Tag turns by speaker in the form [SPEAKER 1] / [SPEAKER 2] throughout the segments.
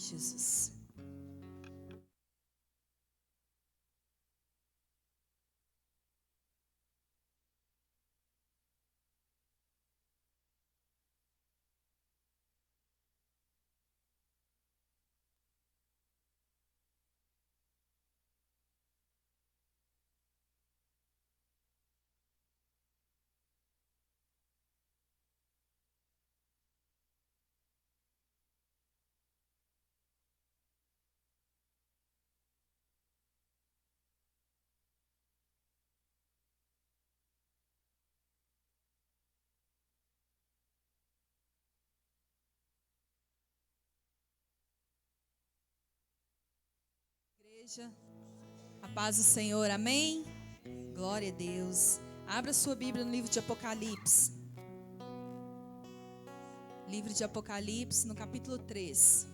[SPEAKER 1] de Jesus. Igreja, a paz do Senhor, amém? Glória a Deus. Abra sua Bíblia no livro de Apocalipse. Livro de Apocalipse, no capítulo 3.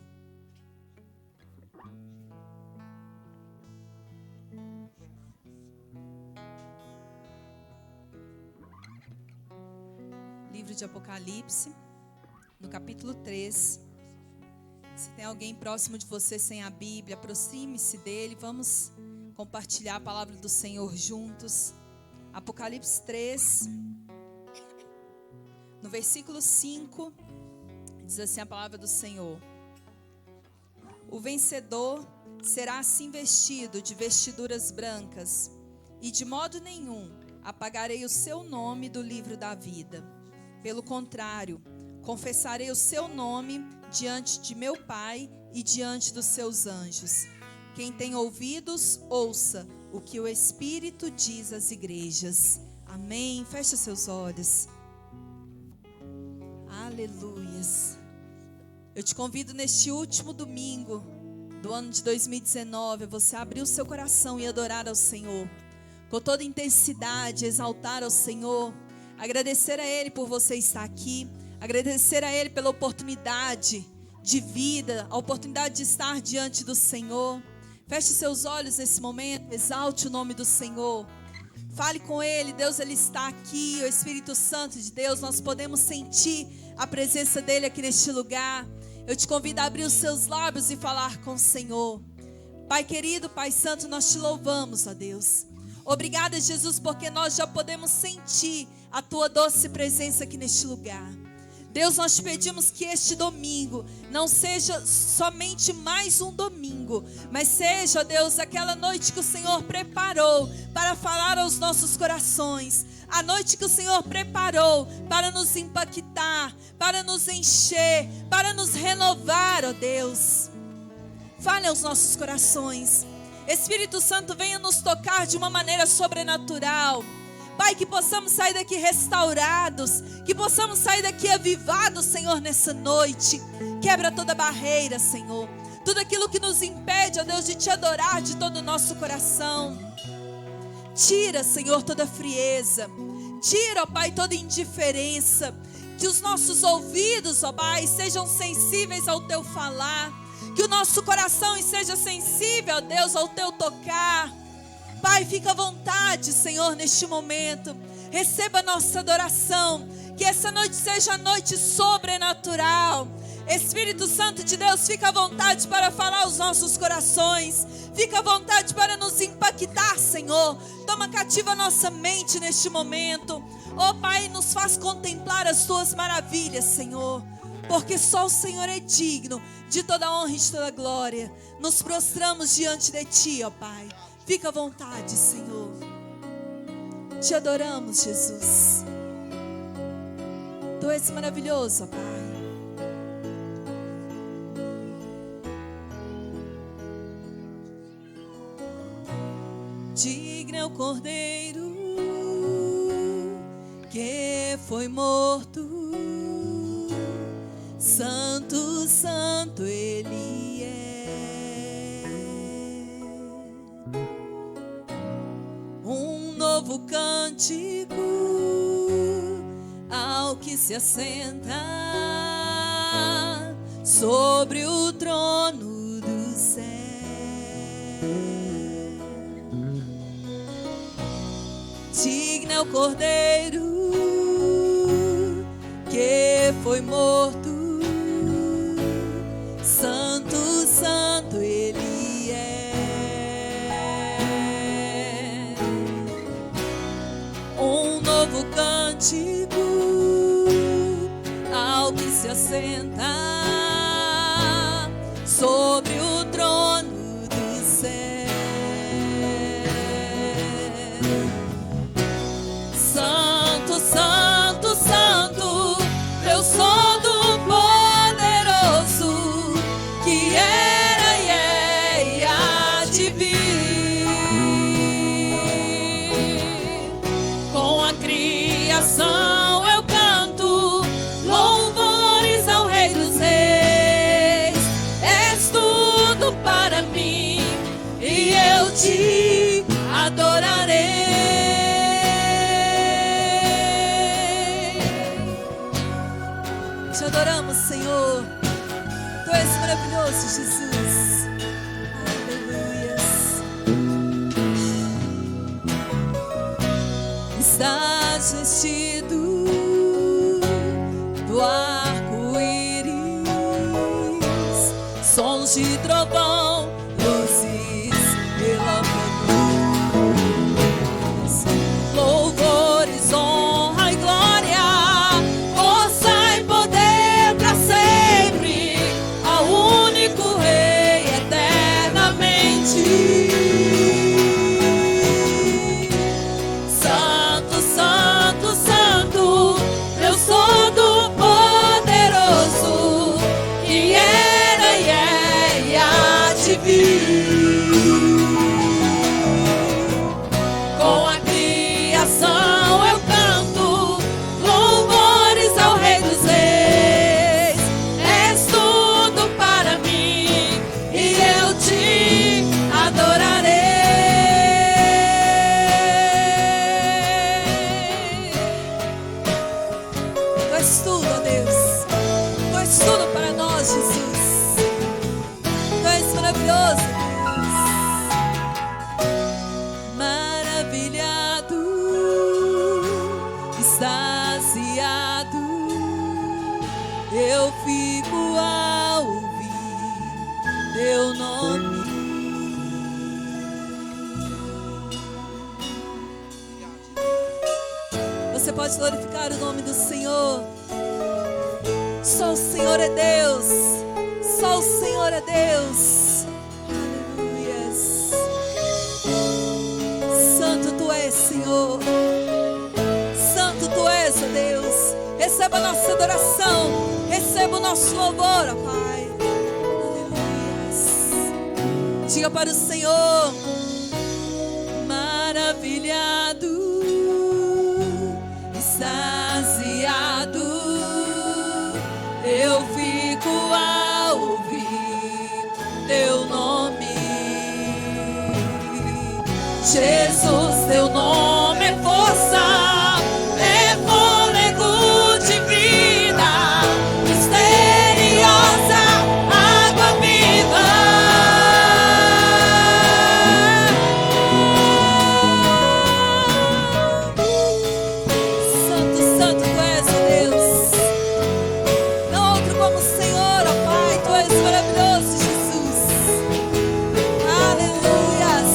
[SPEAKER 1] Livro de Apocalipse, no capítulo 3. Se tem alguém próximo de você sem a Bíblia, aproxime-se dele. Vamos compartilhar a palavra do Senhor juntos. Apocalipse 3, no versículo 5, diz assim a palavra do Senhor: o vencedor será assim vestido de vestiduras brancas, e de modo nenhum apagarei o seu nome do livro da vida. Pelo contrário, confessarei o seu nome diante de meu Pai e diante dos seus anjos. Quem tem ouvidos, ouça o que o Espírito diz às igrejas. Amém. Feche seus olhos. Aleluias. Eu te convido neste último domingo do ano de 2019 a você abrir o seu coração e adorar ao Senhor. Com toda intensidade, exaltar ao Senhor. Agradecer a Ele por você estar aqui. Agradecer a Ele pela oportunidade de vida, a oportunidade de estar diante do Senhor. Feche seus olhos nesse momento, exalte o nome do Senhor. Fale com Ele, Deus, Ele está aqui, o Espírito Santo de Deus, nós podemos sentir a presença dEle aqui neste lugar. Eu te convido a abrir os seus lábios e falar com o Senhor. Pai querido, Pai santo, nós te louvamos, ó Deus. Obrigada, Jesus, porque nós já podemos sentir a Tua doce presença aqui neste lugar. Deus, nós te pedimos que este domingo não seja somente mais um domingo, mas seja, Deus, aquela noite que o Senhor preparou para falar aos nossos corações. A noite que o Senhor preparou para nos impactar, para nos encher, para nos renovar, ó Deus. Fale aos nossos corações. Espírito Santo, venha nos tocar de uma maneira sobrenatural. Pai, que possamos sair daqui restaurados, que possamos sair daqui avivados, Senhor, nessa noite. Quebra toda barreira, Senhor. Tudo aquilo que nos impede, ó Deus, de te adorar de todo o nosso coração. Tira, Senhor, toda frieza. Tira, ó Pai, toda indiferença. Que os nossos ouvidos, ó Pai, sejam sensíveis ao Teu falar. Que o nosso coração seja sensível, ó Deus, ao Teu tocar. Pai, fica à vontade, Senhor, neste momento. Receba a nossa adoração. Que essa noite seja a noite sobrenatural. Espírito Santo de Deus, fica à vontade para falar aos nossos corações. Fica à vontade para nos impactar, Senhor. Toma cativa a nossa mente neste momento. Oh Pai, nos faz contemplar as Tuas maravilhas, Senhor. Porque só o Senhor é digno de toda honra e de toda glória. Nos prostramos diante de Ti, ó Pai. Fica à vontade, Senhor. Te adoramos, Jesus. Tu és maravilhoso, ó Pai. Digno é o Cordeiro que foi morto. Santo, santo Ele é. Um novo cântico ao que se assenta sobre o trono do céu. Digno é o Cordeiro que foi morto. Santo, novo cântico ao que se assenta sobre o trono do céu. Santo, santo, santo, Deus Todo-Poderoso, que era e é e há de vir. Com a criação eu canto louvores ao Rei dos Reis. És tudo para mim e eu te adorarei. Te adoramos, Senhor. Tu és maravilhoso, Jesus. Aleluias. Estás vestido do arco-íris, sons de trovão, luzes, relâmpagos, louvores, honra e glória, força e poder pra sempre, ao único Rei eternamente. Santo, santo, santo, Deus Todo-Poderoso, que era e é e há de vir. Com a criação eu canto louvores ao Rei dos Reis. És tudo para mim e eu te adorarei. Tu és tudo, ó Deus. Tu és tudo para nós, Jesus. Tu és maravilhoso, Deus. Maravilhado, extasiado, eu fico ao ouvir teu nome. Você pode glorificar o nome do Senhor. Só o Senhor é Deus. Só o Senhor é Deus. Aleluias. Santo tu és, Senhor. Santo tu és, ó Deus. Receba a nossa adoração. Receba o nosso louvor, ó Pai. Aleluias. Diga para o Senhor: maravilhado, extasiado, eu fico a ouvir teu nome. Jesus, teu nome é força, é fôlego de vida, misteriosa água viva. Santo, santo tu és, ó Deus. Não há outro como o Senhor, ó Pai. Tu és maravilhoso, Jesus. Aleluias.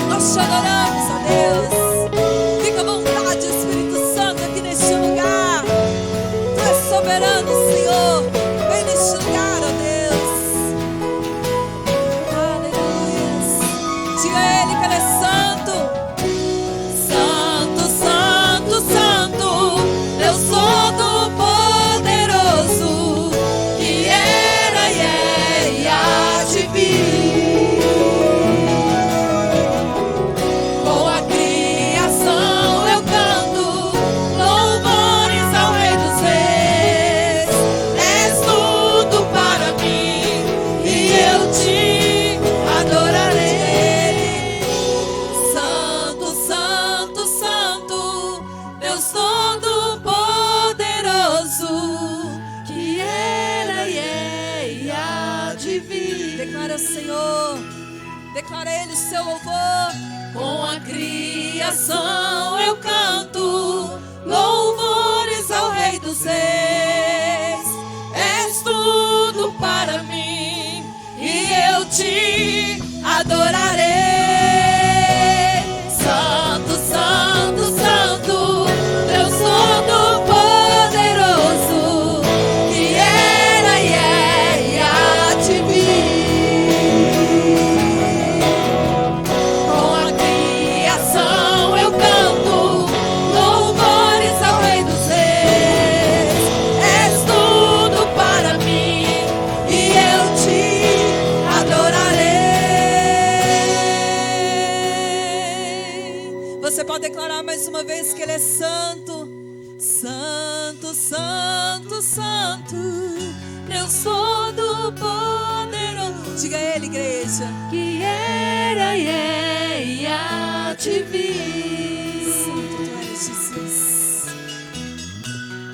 [SPEAKER 1] Nós te adoramos, ó Deus. Fica à vontade, Espírito Santo, aqui neste lugar. Tu és soberano, Senhor. Vem neste lugar, ó Deus. Aleluias. Diga a Ele que Ele é santo. Santo, santo, santo, Deus Todo-Poderoso, que era e é e há de vir. Com a criação eu canto louvores ao Rei dos Reis. És tudo para mim e eu te adorarei. Santo, santo, santo, Deus Todo-Poderoso, que era e é e há de vir. Declara o Senhor, declara a Ele o seu louvor. Com a criação eu canto louvores ao Rei dos Reis. És tudo para mim e eu te adorarei. Santo, santo, santo, uma vez que Ele é santo. Santo, santo, santo, Deus Todo-Poderoso. Diga a Ele, igreja,
[SPEAKER 2] que era e é e há de vir.
[SPEAKER 1] Santo Tu és, Jesus.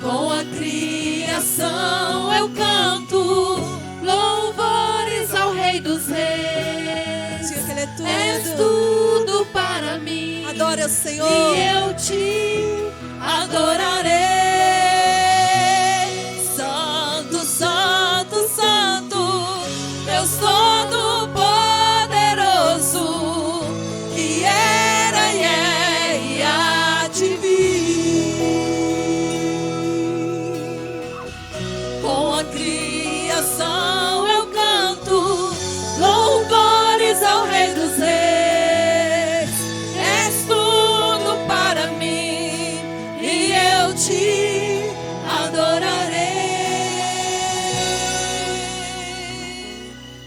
[SPEAKER 2] Com a criação eu canto louvores ao Rei dos Reis.
[SPEAKER 1] Diga que Ele é tudo.
[SPEAKER 2] És tudo para mim.
[SPEAKER 1] Adore ao Senhor.
[SPEAKER 2] E eu te adorarei. Santo, santo, santo, Deus Todo-Poderoso, que era e é e há de vir. Com a criação eu canto louvores ao Rei dos Reis. És tudo para mim e eu te adorarei.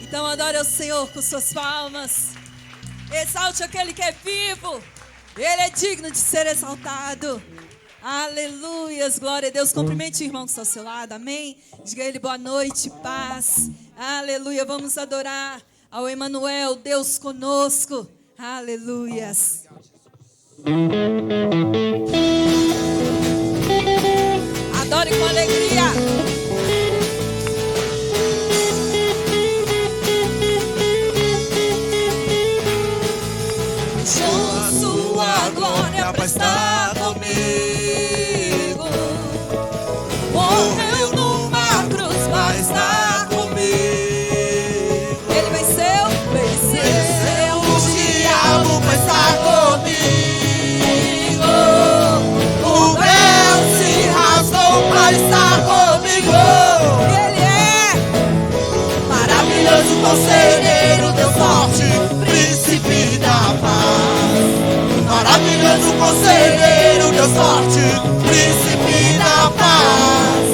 [SPEAKER 1] Então adore ao Senhor com suas palmas. Exalte aquele que é vivo. Ele é digno de ser exaltado. Aleluias, glória a Deus. Cumprimente o irmão que está ao seu lado, amém? Diga a ele boa noite, paz. Aleluia, vamos adorar ao Emanuel, Deus conosco. Aleluias. Adore com alegria.
[SPEAKER 3] Com sua glória para estar comigo. Morreu numa cruz para estar comigo.
[SPEAKER 1] Ele venceu,
[SPEAKER 3] Venceu o diabo para estar comigo. O véu se rasgou para estar comigo.
[SPEAKER 1] Ele é
[SPEAKER 3] Maravilhoso conselheiro, Deus forte, príncipe da paz. Maravilhoso conselheiro, Deus forte, príncipe da paz.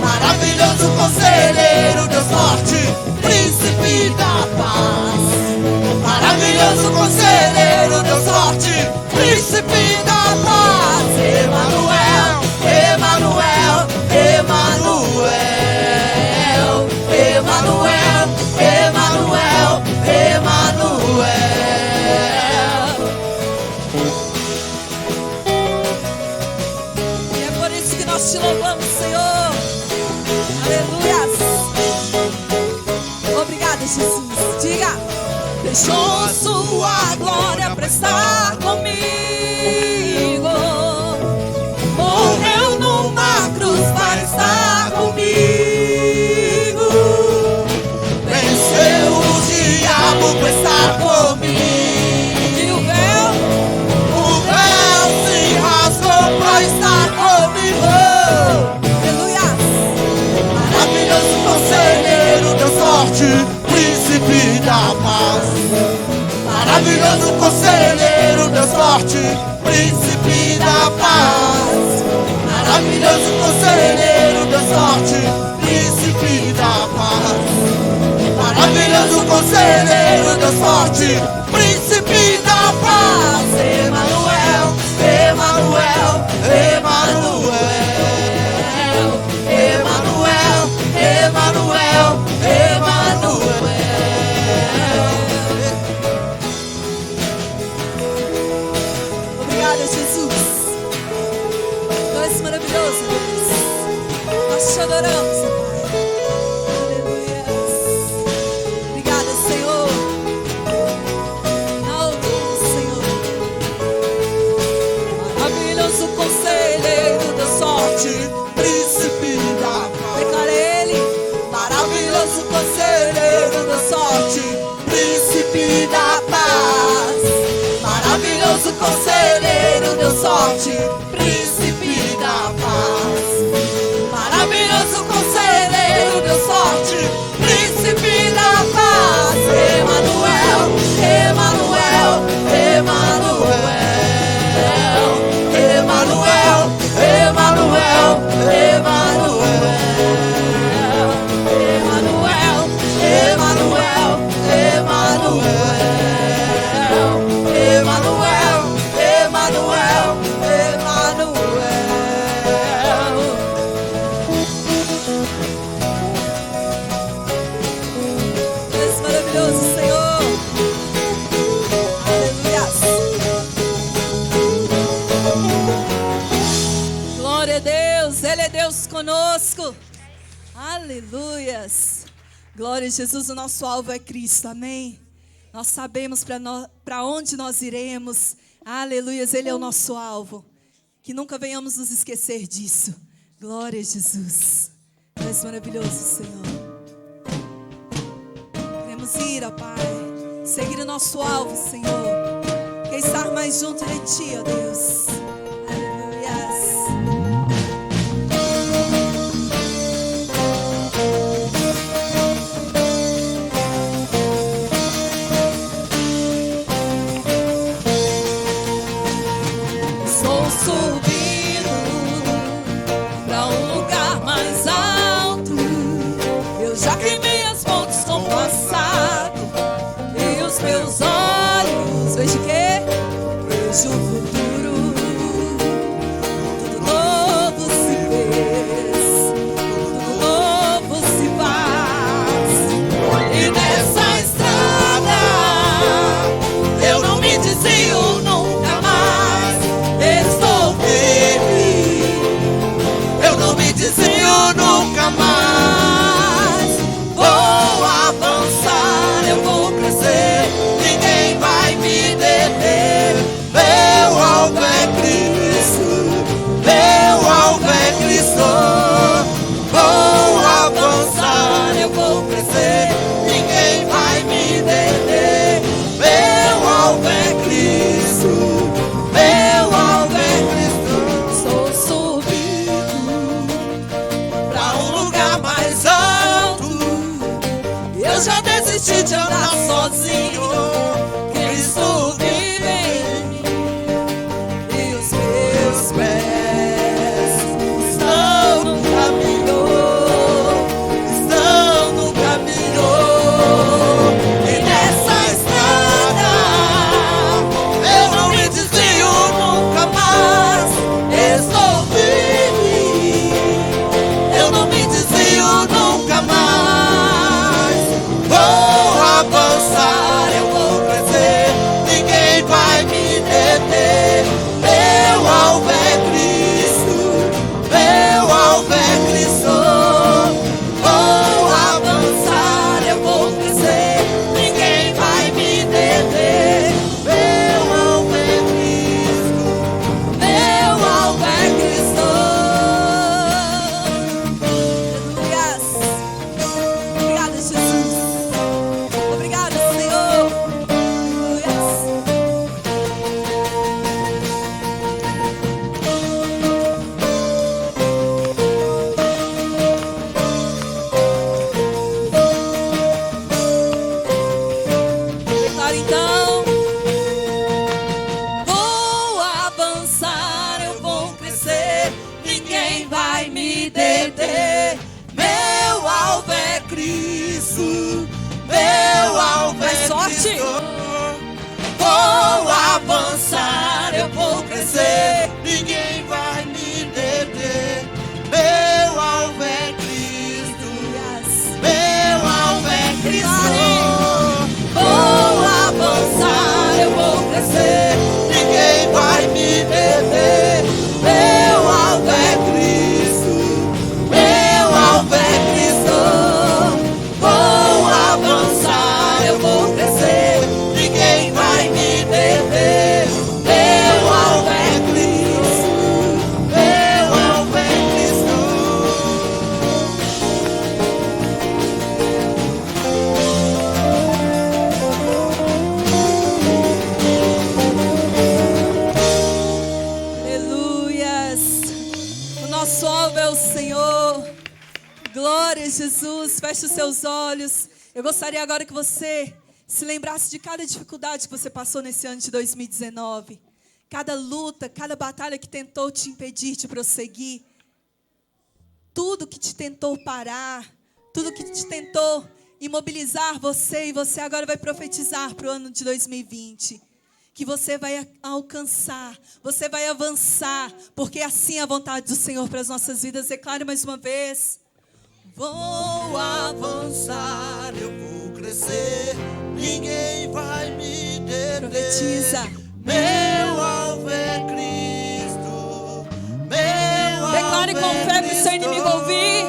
[SPEAKER 3] Maravilhoso conselheiro, Deus forte, príncipe da paz. Maravilhoso conselheiro, Deus forte, príncipe da paz. Emanuel, Emanuel, Emanuel, Emanuel, Emanuel, Emanuel.
[SPEAKER 1] E é por isso que nós te louvamos, Senhor. Aleluias. Obrigada, Jesus. Diga.
[SPEAKER 3] Deixou sua glória para estar comigo. Morreu numa cruz para estar comigo. Venceu o diabo para estar comigo.
[SPEAKER 1] E o véu.
[SPEAKER 3] O véu se rasgou para estar comigo.
[SPEAKER 1] Aleluias.
[SPEAKER 3] Maravilhoso conselheiro, Deus forte, príncipe da paz. Maravilhoso conselheiro, Deus forte, príncipe da paz. Maravilhoso conselheiro, Deus forte, príncipe da paz. Maravilhoso conselheiro, Deus forte, príncipe da paz. Emanuel, Emanuel, Emanuel, Emanuel, Emanuel, Emanuel.
[SPEAKER 1] Obrigada, Jesus. Tu és maravilhoso, Deus. Nós te adoramos, Pai. Aleluias. Obrigada, Senhor. Alto, Senhor.
[SPEAKER 3] Maravilhoso conselheiro, Deus forte, príncipe da paz.
[SPEAKER 1] Declara Ele.
[SPEAKER 3] Maravilhoso conselheiro, Deus forte, príncipe da paz. Maravilhoso conselheiro, Deus forte, príncipe da paz. Maravilhoso conselheiro,
[SPEAKER 1] Deus conosco. Aleluias. Glória a Jesus, o nosso alvo é Cristo, amém? Nós sabemos para onde nós iremos. Aleluias, Ele é o nosso alvo. Que nunca venhamos nos esquecer disso. Glória a Jesus. Tu és maravilhoso, Senhor. Queremos ir, ó Pai, seguir o nosso alvo, Senhor. Quer estar mais junto de Ti, ó Deus.
[SPEAKER 2] Vejo o futuro, tudo novo se fez, tudo novo se faz. E nessa estrada eu não me desvio nunca mais. Estou firme, eu não me desvio nunca mais. Vou avançar, eu vou crescer, ninguém vai me deter. Meu alvo é Cristo, meu alvo é Cristo. Vou avançar, eu vou crescer, ninguém vai me deter. Meu alvo é Cristo, meu alvo é Cristo. Estou subindo pra um lugar mais alto. Eu já desisti de andar sozinho. Cristo vive em mim. Meus pés estão no caminho, estão no caminho. E nessa estrada eu não me desvio nunca mais. Estou firme, eu não me desvio nunca mais. Vou avançar, eu vou crescer, ninguém vai me deter. Meu alvo é Cristo, meu alvo é Cristo. Vou avançar, eu vou crescer, ninguém vai me deter. Meu alvo é Cristo, meu alvo é Cristo.
[SPEAKER 1] Aleluias. Obrigada, Jesus. Obrigada, Senhor. Aleluias. Declara então.
[SPEAKER 2] Vou avançar, eu vou crescer, ninguém vai me deter. Meu alvo é Cristo, meu alvo é
[SPEAKER 1] Mais forte.
[SPEAKER 2] Cristo. Vou avançar, eu vou crescer, ninguém vai me deter. Meu alvo é Cristo, meu alvo é Cristo. Vou avançar, eu vou crescer, ninguém vai me deter. Meu alvo é Cristo, meu alvo é Cristo. Vou avançar, eu vou crescer, ninguém vai me deter. Meu alvo é Cristo, meu alvo é Cristo.
[SPEAKER 1] Aleluias. O nosso alvo é o Senhor. Glória a Jesus. Feche os seus olhos. Eu gostaria agora que você se lembrasse de cada dificuldade que você passou nesse ano de 2019. Cada luta, cada batalha que tentou te impedir de prosseguir. Tudo que te tentou parar. Tudo que te tentou imobilizar você. E você agora vai profetizar para o ano de 2020. Que você vai alcançar, você vai avançar, porque assim é a vontade do Senhor para as nossas vidas. Declare mais uma vez.
[SPEAKER 2] Vou avançar, eu vou crescer, ninguém vai me deter.
[SPEAKER 1] Profetiza.
[SPEAKER 2] Meu alvo é Cristo, meu alvo
[SPEAKER 1] Declare
[SPEAKER 2] é
[SPEAKER 1] com com fé para o seu inimigo ouvir.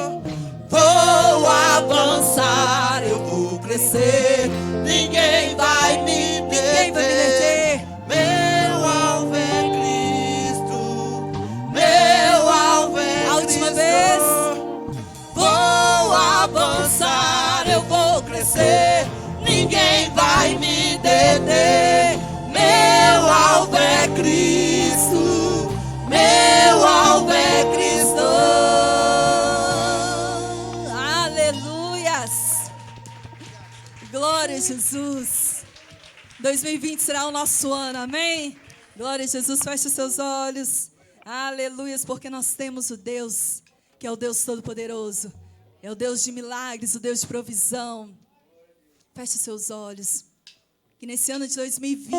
[SPEAKER 3] Vou avançar, eu vou crescer. Ninguém vai me deter. Meu alvo é Cristo. Meu alvo é Cristo.
[SPEAKER 1] A última vez.
[SPEAKER 3] Vou avançar, eu vou crescer. Ninguém vai me deter. Meu alvo é Cristo. Meu alvo é Cristo.
[SPEAKER 1] Aleluias. Glória a Jesus. 2020 será o nosso ano, amém? Glória a Jesus, feche os seus olhos. Aleluias, porque nós temos o Deus que é o Deus Todo-Poderoso. É o Deus de milagres, o Deus de provisão. Feche os seus olhos. Que nesse ano de 2020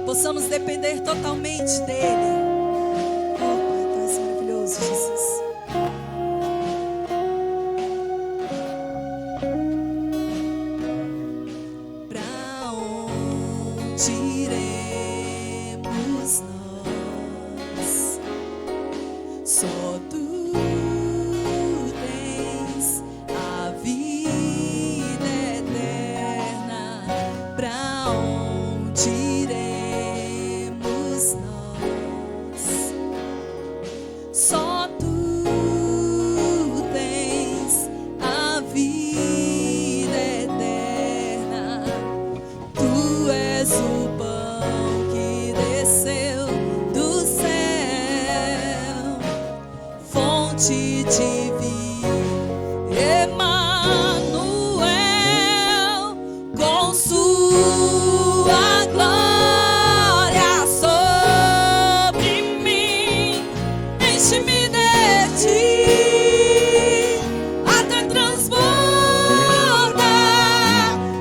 [SPEAKER 1] possamos depender totalmente dEle. Oh, Pai, Tu és maravilhoso, Jesus. Pra onde iremos nós? Só Tu tens a vida eterna. Pra onde iremos nós? Só Tu tens a vida eterna. Tu és o pão que desceu do céu, fonte de vida, Emanuel, com Sua glória sobre mim, enche-me de Ti até transbordar.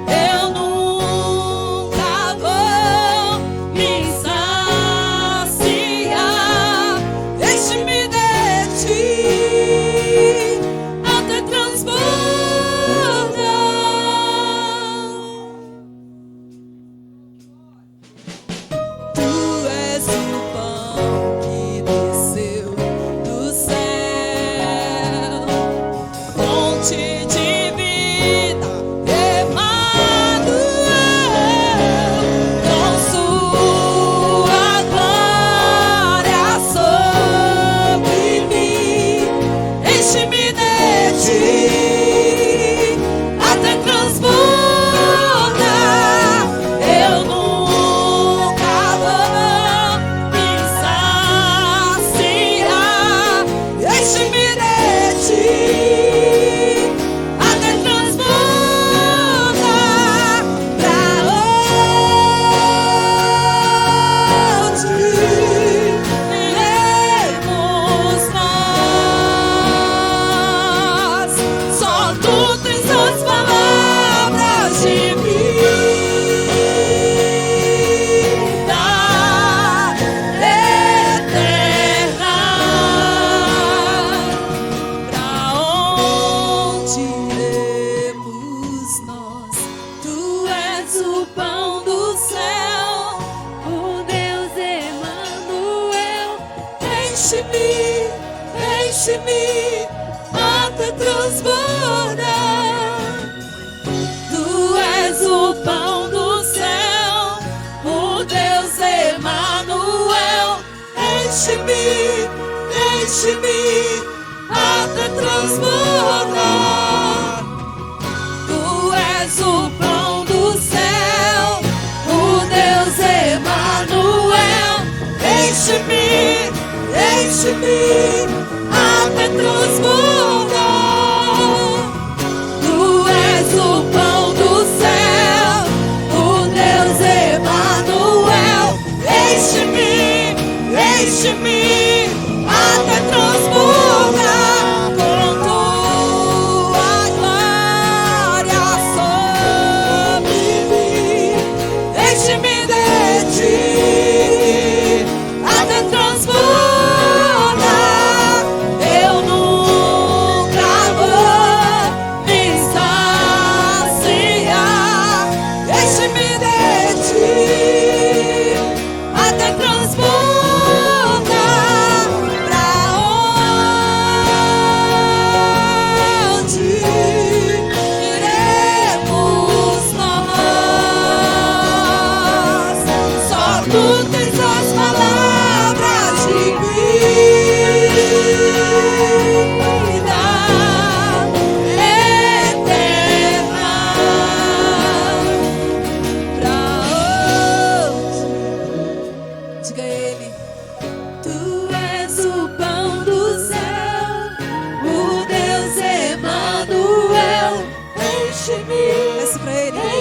[SPEAKER 1] Eu nunca vou me saciar. Enche-me de Ti até transbordar. Tu és o pão que desceu do céu, fonte de vida, Emanuel, com Sua glória sobre mim, enche-me de Ti até transbordar. Eu nunca vou me saciar. Enche-me de Ti até transbordar. Pra onde iremos nós? Só Tu tens as palavras de vida eterna. Pra onde iremos nós? Tu és o pão do céu, o Deus Emanuel. Enche-me, enche-me até transbordar. Tu és o pão do céu, o Deus Emanuel. Enche-me, enche-me até transbordar. Tu és o pão do céu, o Deus Emanuel. Enche-me, enche-me até transbordar. Tu és o pão do céu, o Deus Emanuel. Enche-me, enche-me até transbordar. Com Tua glória sobre mim, enche-me de Ti até transbordar.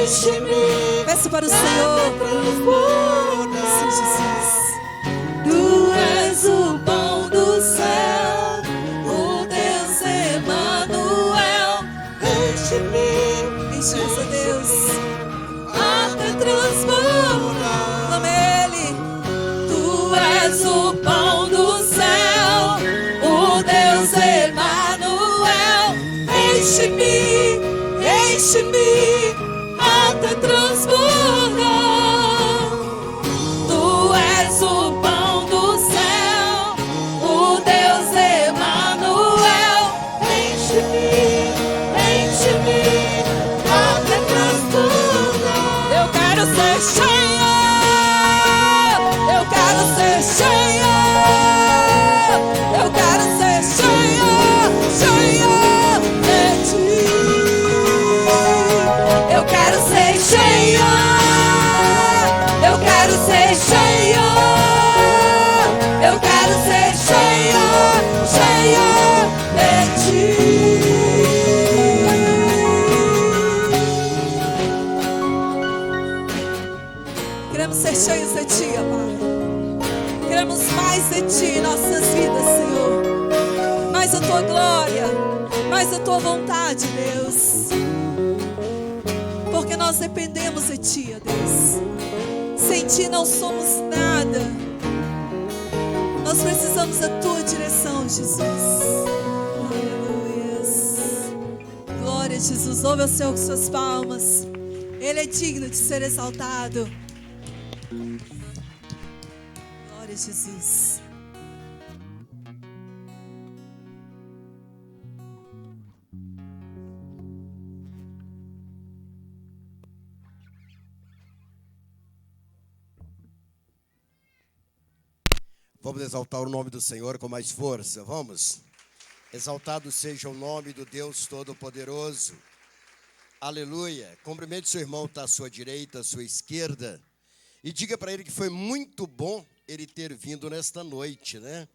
[SPEAKER 3] enche-me.
[SPEAKER 1] Peça para o Senhor. Sim, Jesus.
[SPEAKER 2] Tu és o pão do céu, o Deus Emanuel.
[SPEAKER 3] Enche-me.
[SPEAKER 1] Enche-nos, ó Deus.
[SPEAKER 2] Até transborda.
[SPEAKER 1] Clama Ele.
[SPEAKER 2] Tu és o pão do céu, o Deus Emanuel. Enche-me, enche-me, até transbordar. Tu és o pão do céu, o Deus Emanuel. Enche-me, enche-me, até transbordar. Eu quero ser cheia, eu quero ser cheia, eu quero ser cheia, cheia de ti. Eu quero ser cheia, eu quero ser cheia, eu quero ser cheia, cheia de ti.
[SPEAKER 1] Queremos ser cheios de Ti, ó Pai. Queremos mais de Ti em nossas vidas, Senhor. Mais a Tua glória, mais a Tua vontade, Deus. Porque nós dependemos de Ti, ó Deus. Sem Ti não somos nada. Nós precisamos da Tua direção, Jesus. Aleluia. Glória a Jesus. Louve ao Senhor com suas palmas. Ele é digno de ser exaltado. Glória a Jesus.
[SPEAKER 3] Vamos exaltar o nome do Senhor com mais força, vamos? Exaltado seja o nome do Deus Todo-Poderoso. Aleluia. Cumprimente seu irmão, está à sua direita, à sua esquerda. E diga para ele que foi muito bom ele ter vindo nesta noite, né?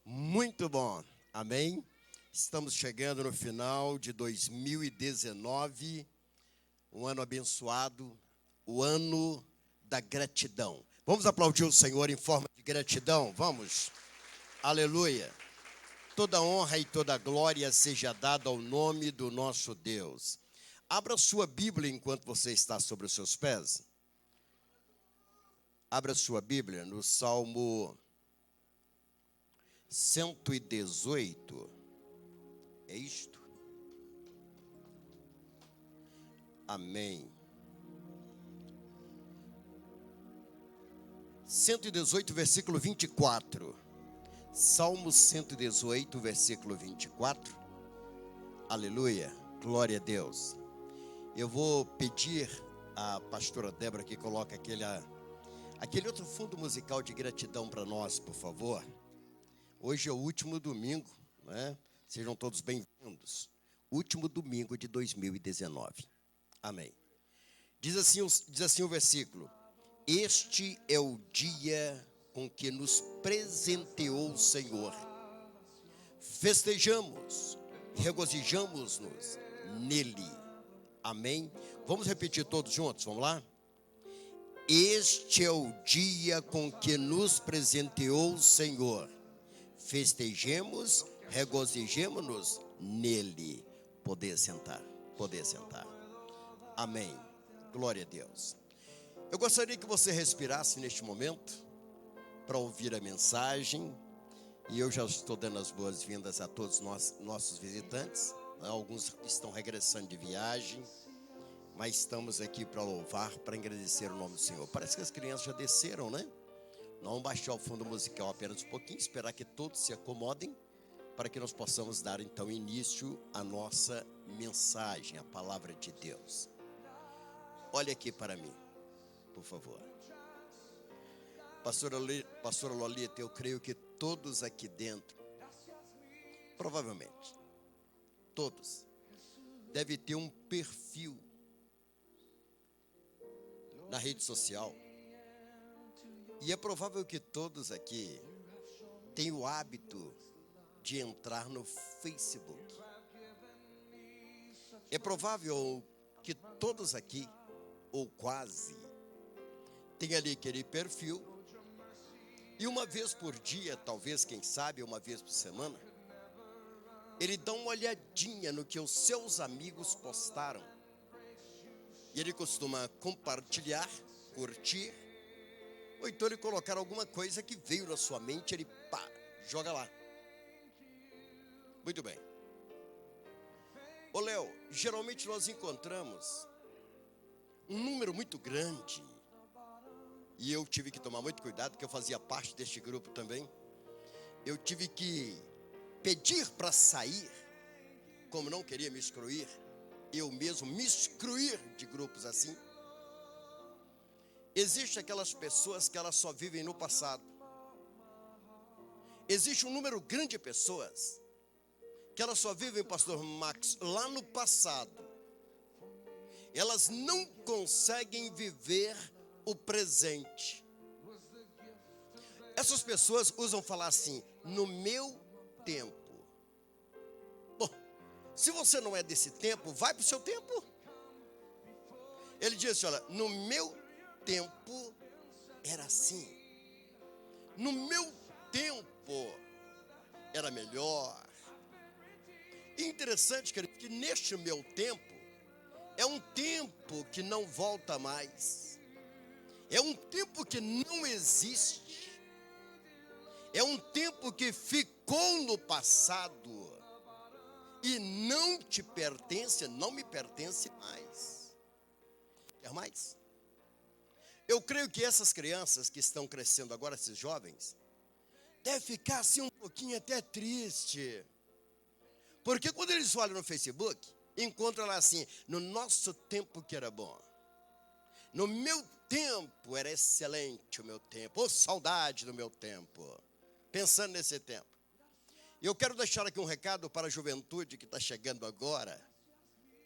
[SPEAKER 3] Muito bom. Amém? Estamos chegando no final de 2019, um ano abençoado, o ano da gratidão. Vamos aplaudir o Senhor em forma de gratidão? Vamos? Aleluia. Toda honra e toda glória seja dada ao nome do nosso Deus. Abra sua Bíblia enquanto você está sobre os seus pés. Abra sua Bíblia no Salmo 118. É isto? Amém. 118, versículo 24. Salmo 118, versículo 24. Aleluia. Glória a Deus. Eu vou pedir à pastora Débora que coloque aquele outro fundo musical de gratidão para nós, por favor. Hoje é o último domingo, né? Sejam todos bem-vindos. Último domingo de 2019. Amém. Diz assim o versículo: este é o dia com que nos presenteou o Senhor. Festejamos, regozijamos-nos nele. Amém? Vamos repetir todos juntos, vamos lá? Este é o dia com que nos presenteou o Senhor. Festejemos, regozijemos-nos nele. Poder sentar, poder sentar. Amém. Glória a Deus. Eu gostaria que você respirasse neste momento para ouvir a mensagem. E eu já estou dando as boas-vindas a todos nossos visitantes. Alguns estão regressando de viagem, mas estamos aqui para louvar, para agradecer o nome do Senhor. Parece que as crianças já desceram, né? Não vamos baixar o fundo musical apenas um pouquinho, esperar que todos se acomodem, para que nós possamos dar então início à nossa mensagem, a palavra de Deus. Olha aqui para mim, por favor. Pastora Lolita, eu creio que todos aqui dentro, provavelmente, todos, devem ter um perfil na rede social. E é provável que todos aqui tenham o hábito de entrar no Facebook. É provável que todos aqui ou quase, tem ali aquele perfil, e uma vez por dia, talvez, quem sabe, uma vez por semana, ele dá uma olhadinha no que os seus amigos postaram. E ele costuma compartilhar, curtir, ou então ele colocar alguma coisa que veio na sua mente, ele pá, joga lá. Muito bem. Ô Léo, geralmente nós encontramos um número muito grande, e eu tive que tomar muito cuidado, porque eu fazia parte deste grupo também. Eu tive que pedir para sair, como não queria me excluir, eu mesmo me excluir de grupos assim. Existem aquelas pessoas que elas só vivem no passado. Existe um número grande de pessoas que elas só vivem, pastor Max, lá no passado. Elas não conseguem viver o presente. Essas pessoas usam falar assim, no meu tempo. Bom, se você não é desse tempo, vai para o seu tempo. Ele disse, olha, no meu tempo era assim. No meu tempo era melhor. Interessante, querido, que neste meu tempo é um tempo que não volta mais. É um tempo que não existe. É um tempo que ficou no passado e não te pertence, não me pertence mais. Quer mais? Eu creio que essas crianças que estão crescendo agora, esses jovens, devem ficar assim um pouquinho até triste. Porque quando eles olham no Facebook, encontram lá assim, no nosso tempo que era bom. No meu tempo era excelente o meu tempo. Oh, saudade do meu tempo. Pensando nesse tempo. E eu quero deixar aqui um recado para a juventude que está chegando agora.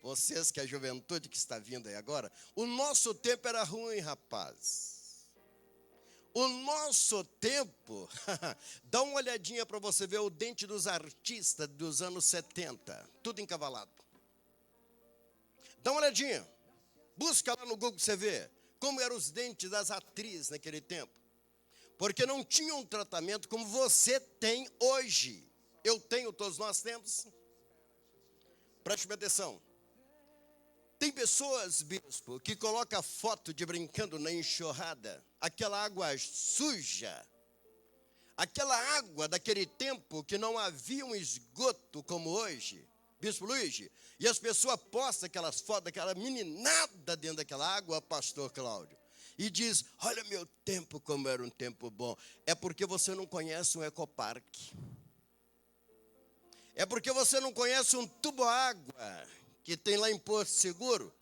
[SPEAKER 3] Vocês que é a juventude que está vindo aí agora. O nosso tempo era ruim, rapaz. O nosso tempo, dá uma olhadinha para você ver o dente dos artistas dos anos 70. Tudo encavalado. Dá uma olhadinha. Busca lá no Google você vê como eram os dentes das atrizes naquele tempo. Porque não tinha um tratamento como você tem hoje. Eu tenho, todos nós temos. Preste atenção. Tem pessoas, bispo, que colocam a foto de brincando na enxurrada. Aquela água suja. Aquela água daquele tempo que não havia um esgoto como hoje. Bispo Luiz, e as pessoas postam aquelas fotos daquela meninada dentro daquela água, pastor Cláudio, e diz, olha meu tempo como era um tempo bom. É porque você não conhece um ecoparque. É porque você não conhece um tubo-água que tem lá em Porto Seguro,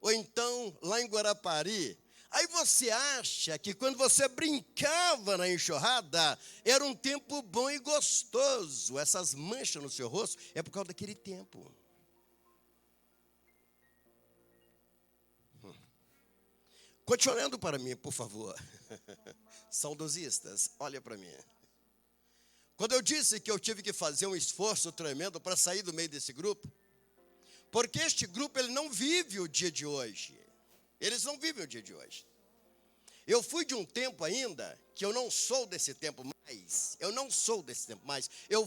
[SPEAKER 3] ou então lá em Guarapari. Aí você acha que quando você brincava na enxurrada, era um tempo bom e gostoso. Essas manchas no seu rosto é por causa daquele tempo. Continue olhando para mim, por favor. Saudosistas, olha para mim. Quando eu disse que eu tive que fazer um esforço tremendo para sair do meio desse grupo, porque este grupo ele não vive o dia de hoje. Eles não vivem o dia de hoje. Eu fui de um tempo ainda, que eu não sou desse tempo mais. Eu não sou desse tempo mais. Eu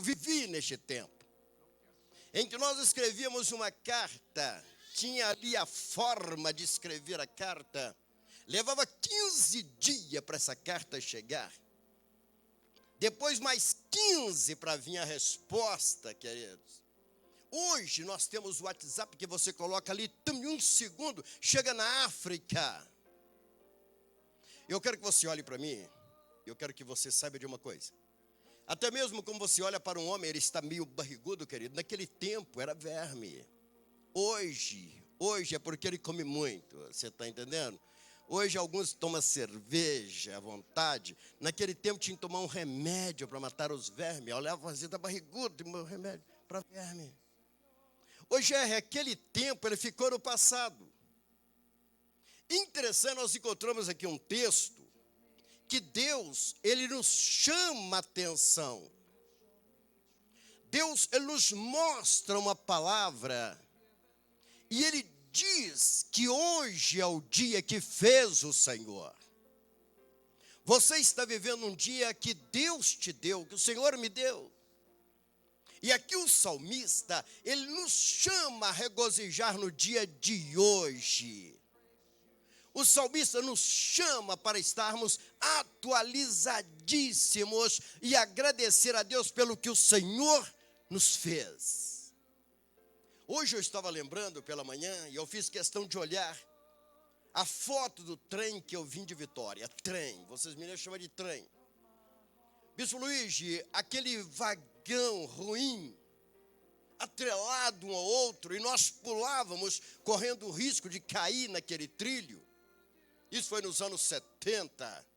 [SPEAKER 3] vivi neste tempo. Em que nós escrevíamos uma carta. Tinha ali a forma de escrever a carta. Levava 15 dias para essa carta chegar. Depois mais 15 para vir a resposta, queridos. Hoje nós temos o WhatsApp que você coloca ali, em um segundo, chega na África. Eu quero que você olhe para mim, eu quero que você saiba de uma coisa. Até mesmo como você olha para um homem, ele está meio barrigudo, querido. Naquele tempo era verme. Hoje é porque ele come muito, você está entendendo? Hoje alguns tomam cerveja à vontade. Naquele tempo tinha que tomar um remédio para matar os vermes. Eu olhava assim, está barrigudo, meu remédio para verme. Hoje aquele tempo, ele ficou no passado. Interessante, nós encontramos aqui um texto que Deus, ele nos chama a atenção. Deus, ele nos mostra uma palavra e ele diz que hoje é o dia que fez o Senhor. Você está vivendo um dia que Deus te deu, que o Senhor me deu. E aqui o salmista, ele nos chama a regozijar no dia de hoje. O salmista nos chama para estarmos atualizadíssimos e agradecer a Deus pelo que o Senhor nos fez. Hoje eu estava lembrando pela manhã e eu fiz questão de olhar a foto do trem que eu vim de Vitória. Trem, vocês me chamam de trem. Bispo Luiz, aquele vagão ruim, atrelado um ao outro, e nós pulávamos correndo o risco de cair naquele trilho. Isso foi nos anos 70.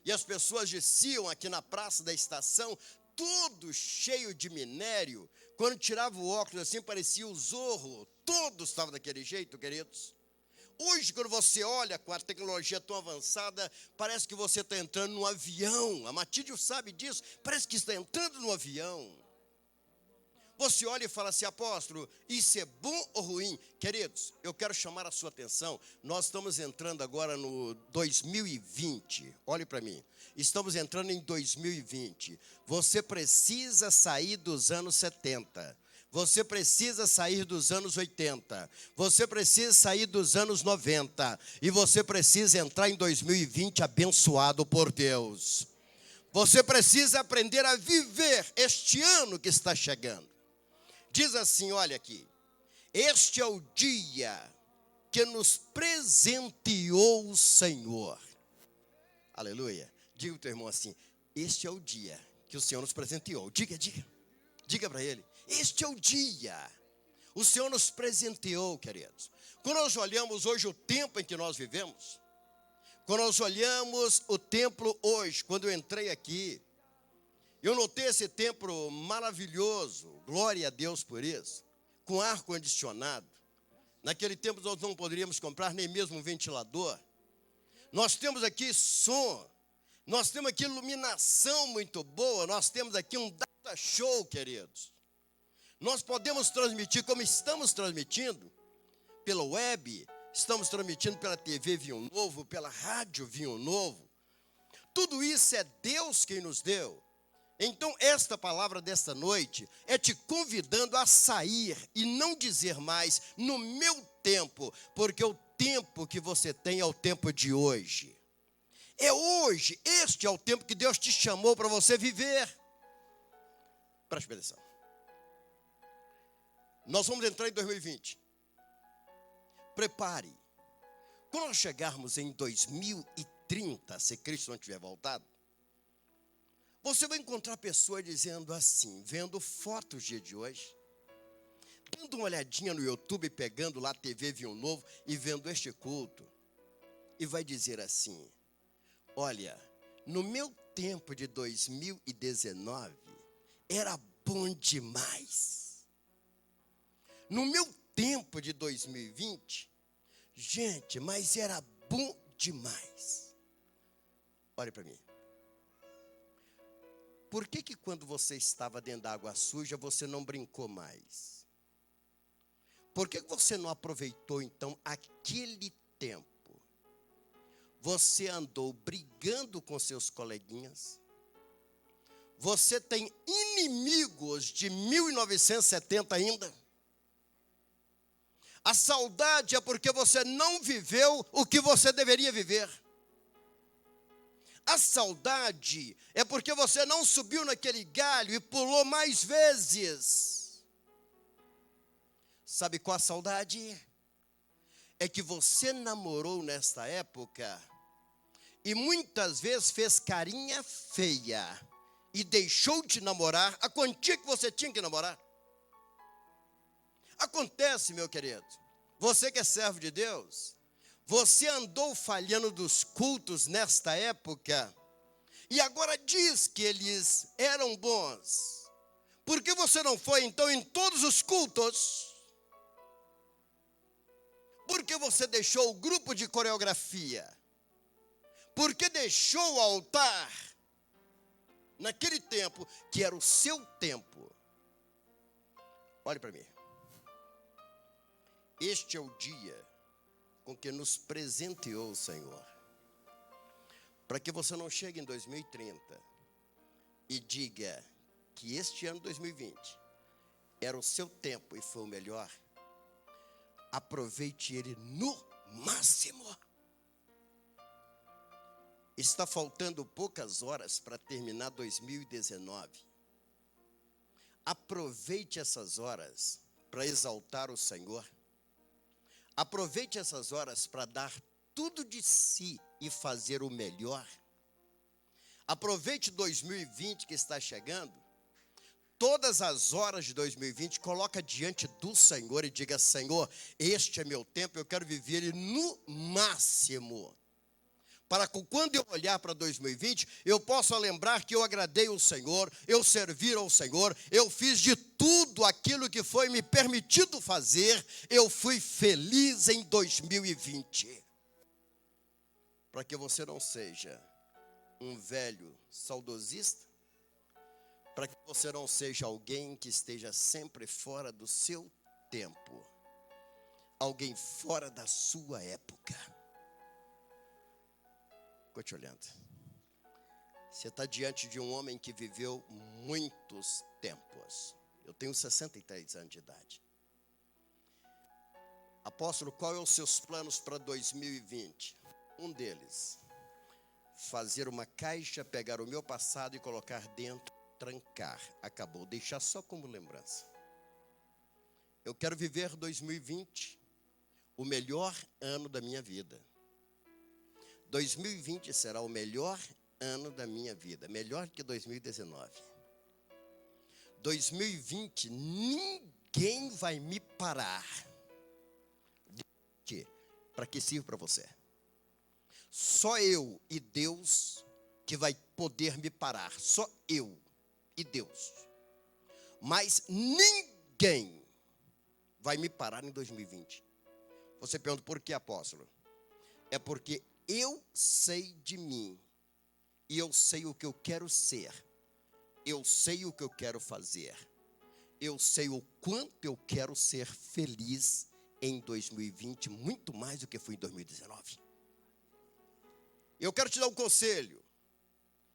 [SPEAKER 3] E as pessoas desciam aqui na praça da estação, tudo cheio de minério. Quando tirava o óculos assim, parecia o Zorro. Todos estavam daquele jeito, queridos. Hoje, quando você olha com a tecnologia tão avançada, parece que você está entrando num avião. A Matídio sabe disso. Parece que está entrando num avião. Você olha e fala assim, apóstolo, isso é bom ou ruim? Queridos, eu quero chamar a sua atenção. Nós estamos entrando agora no 2020. Olhe para mim. Estamos entrando em 2020. Você precisa sair dos anos 70. Você precisa sair dos anos 80. Você precisa sair dos anos 90. E você precisa entrar em 2020 abençoado por Deus. Você precisa aprender a viver este ano que está chegando. Diz assim, olha aqui. Este é o dia que nos presenteou o Senhor. Aleluia. Diga ao teu irmão assim, este é o dia que o Senhor nos presenteou. Diga para ele. Este é o dia. O Senhor nos presenteou, queridos. Quando nós olhamos hoje o tempo em que nós vivemos, quando nós olhamos o templo hoje, quando eu entrei aqui, eu notei esse templo maravilhoso, glória a Deus por isso, com ar-condicionado. Naquele tempo nós não poderíamos comprar nem mesmo um ventilador. Nós temos aqui som, nós temos aqui iluminação muito boa, nós temos aqui um data show, queridos. Nós podemos transmitir como estamos transmitindo, pela web, estamos transmitindo pela TV Vinho Novo, pela rádio Vinho Novo. Tudo isso é Deus quem nos deu. Então, esta palavra desta noite é te convidando a sair e não dizer mais, no meu tempo, porque o tempo que você tem é o tempo de hoje. É hoje, este é o tempo que Deus te chamou para você viver. Preste atenção. Nós vamos entrar em 2020. Prepare. Quando nós chegarmos em 2030, se Cristo não tiver voltado, você vai encontrar pessoas dizendo assim, vendo fotos do dia de hoje, dando uma olhadinha no YouTube, pegando lá a TV Vinho Novo e vendo este culto, e vai dizer assim, olha, no meu tempo de 2019, era bom demais. No meu tempo de 2020, gente, mas era bom demais. Olha para mim. Por que quando você estava dentro da água suja, você não brincou mais? Por que você não aproveitou, então, aquele tempo? Você andou brigando com seus coleguinhas? Você tem inimigos de 1970 ainda? A saudade é porque você não viveu o que você deveria viver. A saudade é porque você não subiu naquele galho e pulou mais vezes. Sabe qual a saudade? É que você namorou nesta época e muitas vezes fez carinha feia e deixou de namorar a quantia que você tinha que namorar. Acontece, meu querido, você que é servo de Deus, você andou falhando dos cultos nesta época e agora diz que eles eram bons. Por que você não foi então em todos os cultos? Por que você deixou o grupo de coreografia? Por que deixou o altar naquele tempo que era o seu tempo? Olhe para mim. Este é o dia com que nos presenteou o Senhor. Para que você não chegue em 2030 e diga que este ano 2020 era o seu tempo e foi o melhor. Aproveite ele no máximo. Está faltando poucas horas para terminar 2019. Aproveite essas horas para exaltar o Senhor. Aproveite essas horas para dar tudo de si e fazer o melhor. Aproveite 2020 que está chegando. Todas as horas de 2020, coloca diante do Senhor e diga: Senhor, este é meu tempo, eu quero viver ele no máximo. Para que quando eu olhar para 2020, eu possa lembrar que eu agradei o Senhor, eu servi ao Senhor, eu fiz de tudo aquilo que foi me permitido fazer, eu fui feliz em 2020. Para que você não seja um velho saudosista, para que você não seja alguém que esteja sempre fora do seu tempo, alguém fora da sua época. Ficou te olhando. Você está diante de um homem que viveu muitos tempos. Eu tenho 63 anos de idade. Apóstolo, qual é os seus planos para 2020? Um deles, fazer uma caixa, pegar o meu passado e colocar dentro, trancar. Acabou, deixar só como lembrança. Eu quero viver 2020, o melhor ano da minha vida. 2020 será o melhor ano da minha vida, melhor que 2019. 2020, ninguém vai me parar. Para que sirva para você? Só eu e Deus que vai poder me parar. Só eu e Deus. Mas ninguém vai me parar em 2020. Você pergunta, por que, apóstolo? É porque eu sei de mim, e eu sei o que eu quero ser, eu sei o que eu quero fazer, eu sei o quanto eu quero ser feliz em 2020, muito mais do que fui em 2019. Eu quero te dar um conselho,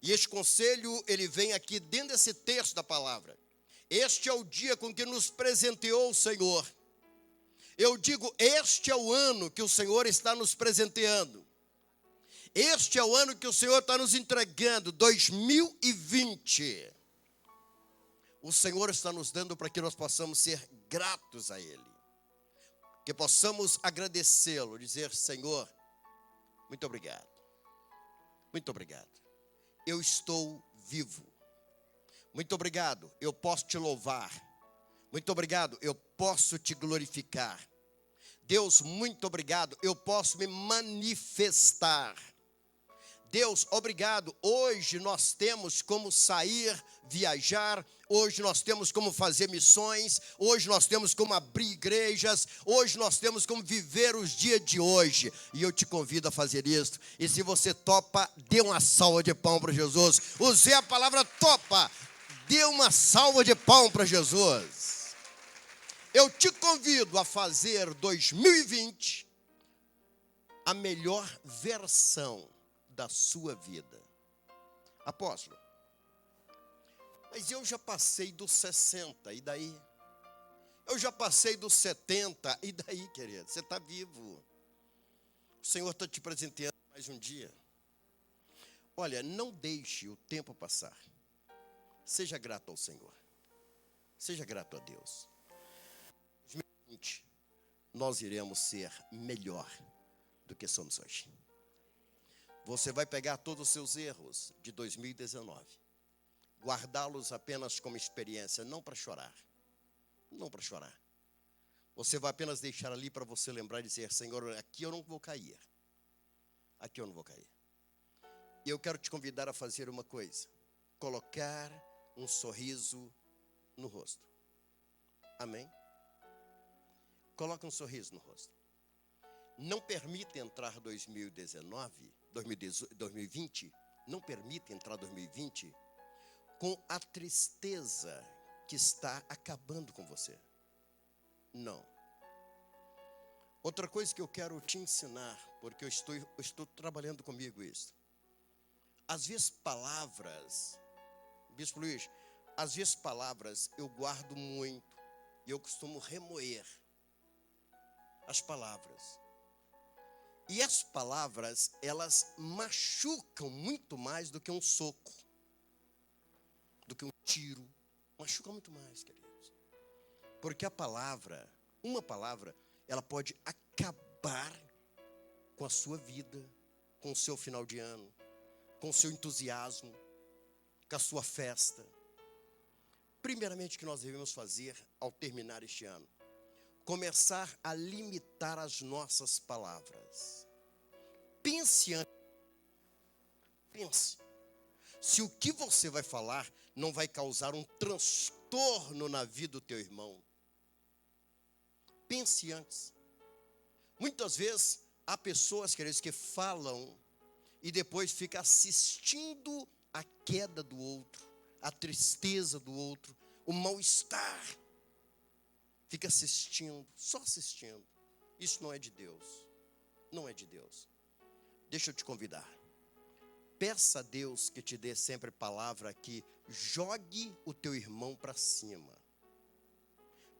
[SPEAKER 3] e este conselho, ele vem aqui dentro desse texto da palavra. Este é o dia com que nos presenteou o Senhor. Eu digo, este é o ano que o Senhor está nos presenteando. Este é o ano que o Senhor está nos entregando, 2020. O Senhor está nos dando para que nós possamos ser gratos a Ele. Que possamos agradecê-lo, dizer: Senhor, muito obrigado. Muito obrigado. Eu estou vivo. Muito obrigado, eu posso te louvar. Muito obrigado, eu posso te glorificar. Deus, muito obrigado, eu posso me manifestar. Deus, obrigado, hoje nós temos como sair, viajar, hoje nós temos como fazer missões, hoje nós temos como abrir igrejas, hoje nós temos como viver os dias de hoje, e eu te convido a fazer isso, e se você topa, dê uma salva de palmas para Jesus. Usei a palavra topa, dê uma salva de palmas para Jesus. Eu te convido a fazer 2020 a melhor versão da sua vida. Apóstolo, mas eu já passei dos 60, e daí? Eu já passei dos 70, e daí, querido? Você está vivo. O Senhor está te presenteando mais um dia. Olha, não deixe o tempo passar. Seja grato ao Senhor. Seja grato a Deus. 2020, nós iremos ser melhor do que somos hoje. Você vai pegar todos os seus erros de 2019, guardá-los apenas como experiência, não para chorar. Não para chorar. Você vai apenas deixar ali para você lembrar e dizer: Senhor, aqui eu não vou cair. Aqui eu não vou cair. E eu quero te convidar a fazer uma coisa: colocar um sorriso no rosto. Amém? Coloca um sorriso no rosto. Não permita entrar 2020, não permita entrar 2020 com a tristeza que está acabando com você. Não. Outra coisa que eu quero te ensinar, porque eu estou trabalhando comigo isso. Às vezes palavras, Bispo Luiz, às vezes palavras eu guardo muito e eu costumo remoer as palavras. E as palavras, elas machucam muito mais do que um soco, do que um tiro. Machuca muito mais, queridos. Porque a palavra, uma palavra, ela pode acabar com a sua vida, com o seu final de ano, com o seu entusiasmo, com a sua festa. Primeiramente, o que nós devemos fazer ao terminar este ano? Começar a limitar as nossas palavras. Pense antes. Pense. Se o que você vai falar não vai causar um transtorno na vida do teu irmão. Pense antes. Muitas vezes há pessoas, queridos, que falam e depois fica assistindo a queda do outro, a tristeza do outro, o mal-estar. Fica assistindo, só assistindo. Isso não é de Deus. Não é de Deus. Deixa eu te convidar. Peça a Deus que te dê sempre palavra que jogue o teu irmão para cima.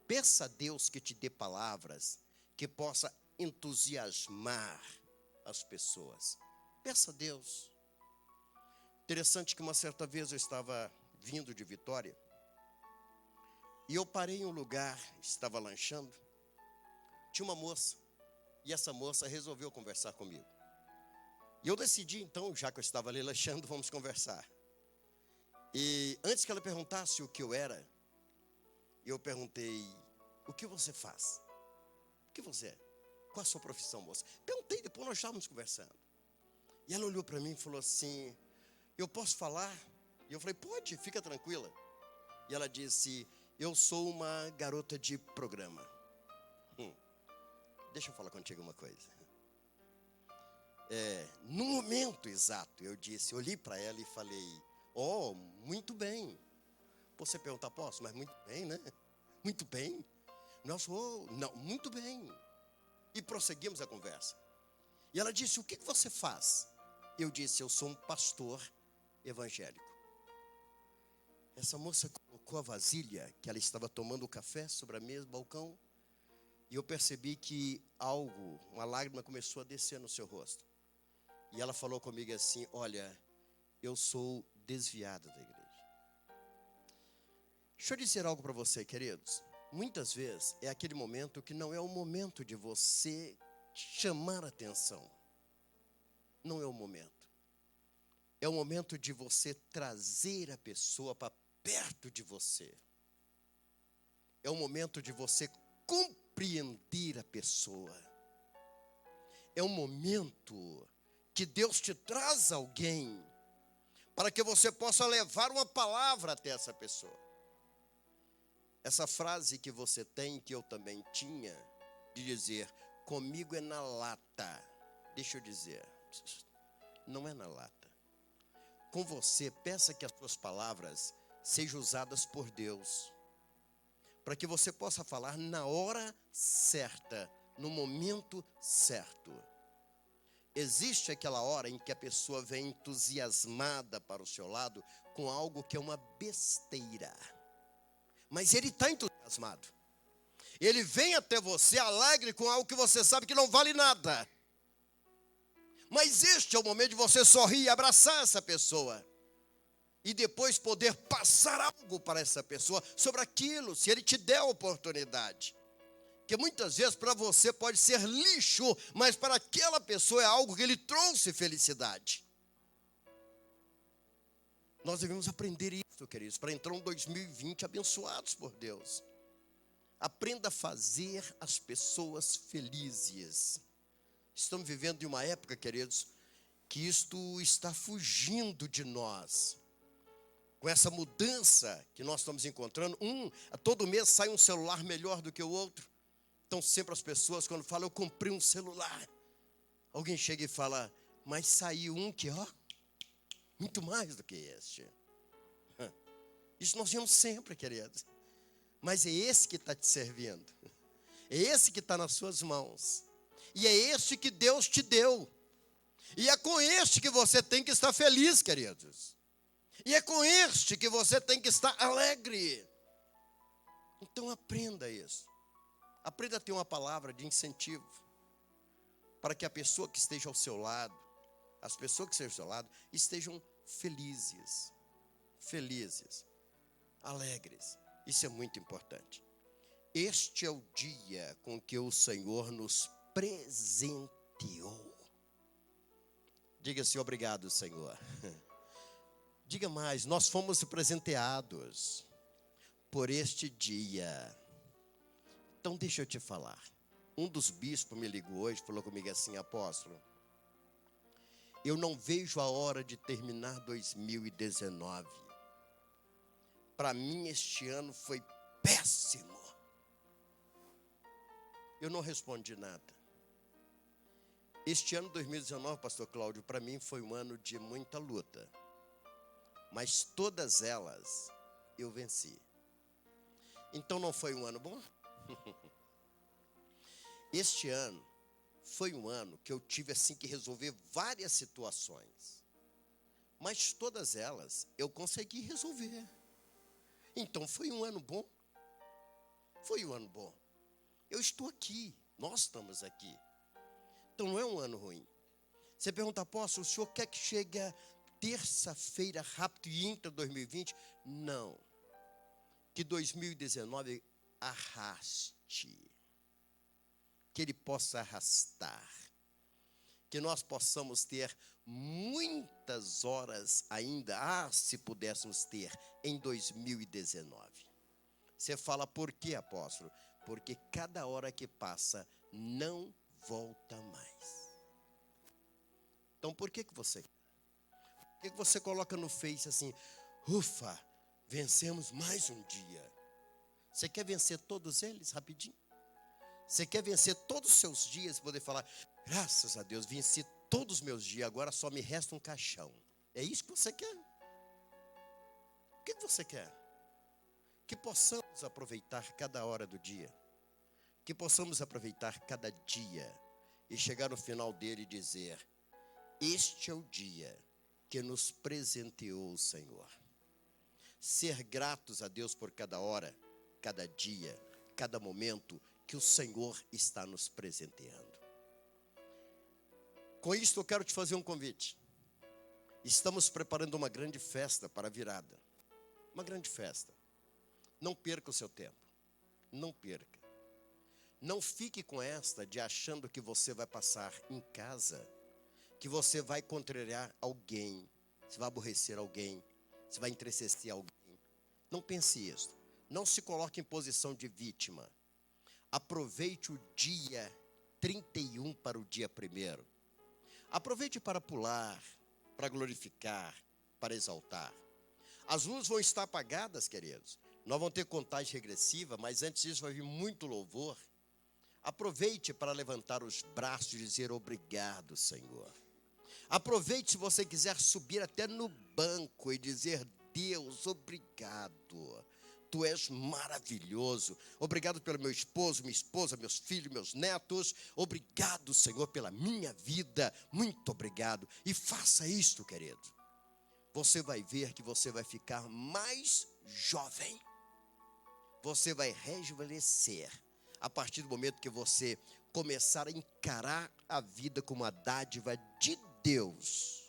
[SPEAKER 3] Peça a Deus que te dê palavras que possa entusiasmar as pessoas. Peça a Deus. Interessante que uma certa vez eu estava vindo de Vitória e eu parei em um lugar, estava lanchando. Tinha uma moça e essa moça resolveu conversar comigo. E eu decidi então, já que eu estava ali lanchando, vamos conversar. E antes que ela perguntasse o que eu era, eu perguntei: o que você faz? O que você é? Qual a sua profissão, moça? Perguntei, depois nós estávamos conversando. E ela olhou para mim e falou assim: eu posso falar? E eu falei: pode, fica tranquila. E ela disse: eu sou uma garota de programa. Deixa eu falar contigo uma coisa. No momento exato, eu disse, olhei para ela e falei: oh, muito bem. Você pergunta, posso? Mas muito bem, né? Muito bem. Nós, não, muito bem. E prosseguimos a conversa. E ela disse: o que você faz? Eu disse: eu sou um pastor evangélico. Essa moça colocou a vasilha que ela estava tomando o café sobre a mesa do balcão. E eu percebi que uma lágrima começou a descer no seu rosto. E ela falou comigo assim: olha, eu sou desviada da igreja. Deixa eu dizer algo para você, queridos. Muitas vezes é aquele momento que não é o momento de você chamar a atenção. Não é o momento. É o momento de você trazer a pessoa para perto de você. É o momento de você compreender a pessoa. É um momento que Deus te traz alguém para que você possa levar uma palavra até essa pessoa. Essa frase que você tem, que eu também tinha, de dizer: comigo é na lata. Deixa eu dizer, não é na lata. Com você, peça que as suas palavras sejam usadas por Deus, para que você possa falar na hora certa, no momento certo. Existe aquela hora em que a pessoa vem entusiasmada para o seu lado com algo que é uma besteira. Mas ele está entusiasmado. Ele vem até você alegre com algo que você sabe que não vale nada. Mas este é o momento de você sorrir e abraçar essa pessoa. E depois poder passar algo para essa pessoa sobre aquilo, se ele te der a oportunidade. Porque muitas vezes para você pode ser lixo, mas para aquela pessoa é algo que lhe trouxe felicidade. Nós devemos aprender isso, queridos, para entrar em 2020 abençoados por Deus. Aprenda a fazer as pessoas felizes. Estamos vivendo em uma época, queridos, que isto está fugindo de nós. Com essa mudança que nós estamos encontrando, todo mês sai um celular melhor do que o outro. Então sempre as pessoas, quando falam, eu comprei um celular, alguém chega e fala: mas saiu um que, muito mais do que este. Isso nós vemos sempre, queridos. Mas é esse que está te servindo. É esse que está nas suas mãos. E é esse que Deus te deu. E é com este que você tem que estar feliz, queridos. E é com este que você tem que estar alegre. Então aprenda isso. Aprenda a ter uma palavra de incentivo. Para que a pessoa que esteja ao seu lado, as pessoas que estejam ao seu lado, estejam felizes. Felizes. Alegres. Isso é muito importante. Este é o dia com que o Senhor nos presenteou. Diga assim, obrigado, Senhor. Diga mais, nós fomos presenteados por este dia. Então deixa eu te falar. Um dos bispos me ligou hoje, falou comigo assim, apóstolo, eu não vejo a hora de terminar 2019. Para mim este ano foi péssimo. Eu não respondi nada. Este ano 2019, pastor Cláudio, para mim foi um ano de muita luta. Mas todas elas eu venci. Então não foi um ano bom? Este ano foi um ano que eu tive assim que resolver várias situações. Mas todas elas eu consegui resolver. Então foi um ano bom? Foi um ano bom. Eu estou aqui, nós estamos aqui. Então não é um ano ruim. Você pergunta, apóstolo, o senhor quer que chegue a terça-feira rápido e entra 2020? Não. Que 2019 arraste. Que ele possa arrastar. Que nós possamos ter muitas horas ainda, se pudéssemos ter, em 2019. Você fala, por quê, apóstolo? Porque cada hora que passa não volta mais. Então por que você coloca no Face assim, ufa, vencemos mais um dia? Você quer vencer todos eles rapidinho? Você quer vencer todos os seus dias e poder falar, graças a Deus, venci todos os meus dias, agora só me resta um caixão. É isso que você quer? O que você quer? Que possamos aproveitar cada hora do dia. Que possamos aproveitar cada dia e chegar no final dele e dizer, este é o dia que nos presenteou o Senhor. Ser gratos a Deus por cada hora, cada dia, cada momento que o Senhor está nos presenteando. Com isto eu quero te fazer um convite. Estamos preparando uma grande festa para a virada. Uma grande festa. Não perca o seu tempo. Não perca. Não fique com esta de achando que você vai passar em casa, que você vai contrariar alguém, você vai aborrecer alguém, você vai entristecer alguém. Não pense isso. Não se coloque em posição de vítima. Aproveite o dia 31 para o dia 1º. Aproveite para pular, para glorificar, para exaltar. As luzes vão estar apagadas, queridos. Nós vamos ter contagem regressiva, mas antes disso vai vir muito louvor. Aproveite para levantar os braços e dizer obrigado, Senhor. Aproveite se você quiser subir até no banco e dizer, Deus, obrigado. Tu és maravilhoso. Obrigado pelo meu esposo, minha esposa, meus filhos, meus netos. Obrigado, Senhor, pela minha vida. Muito obrigado. E faça isto, querido. Você vai ver que você vai ficar mais jovem. Você vai rejuvenescer. A partir do momento que você começar a encarar a vida como uma dádiva de Deus.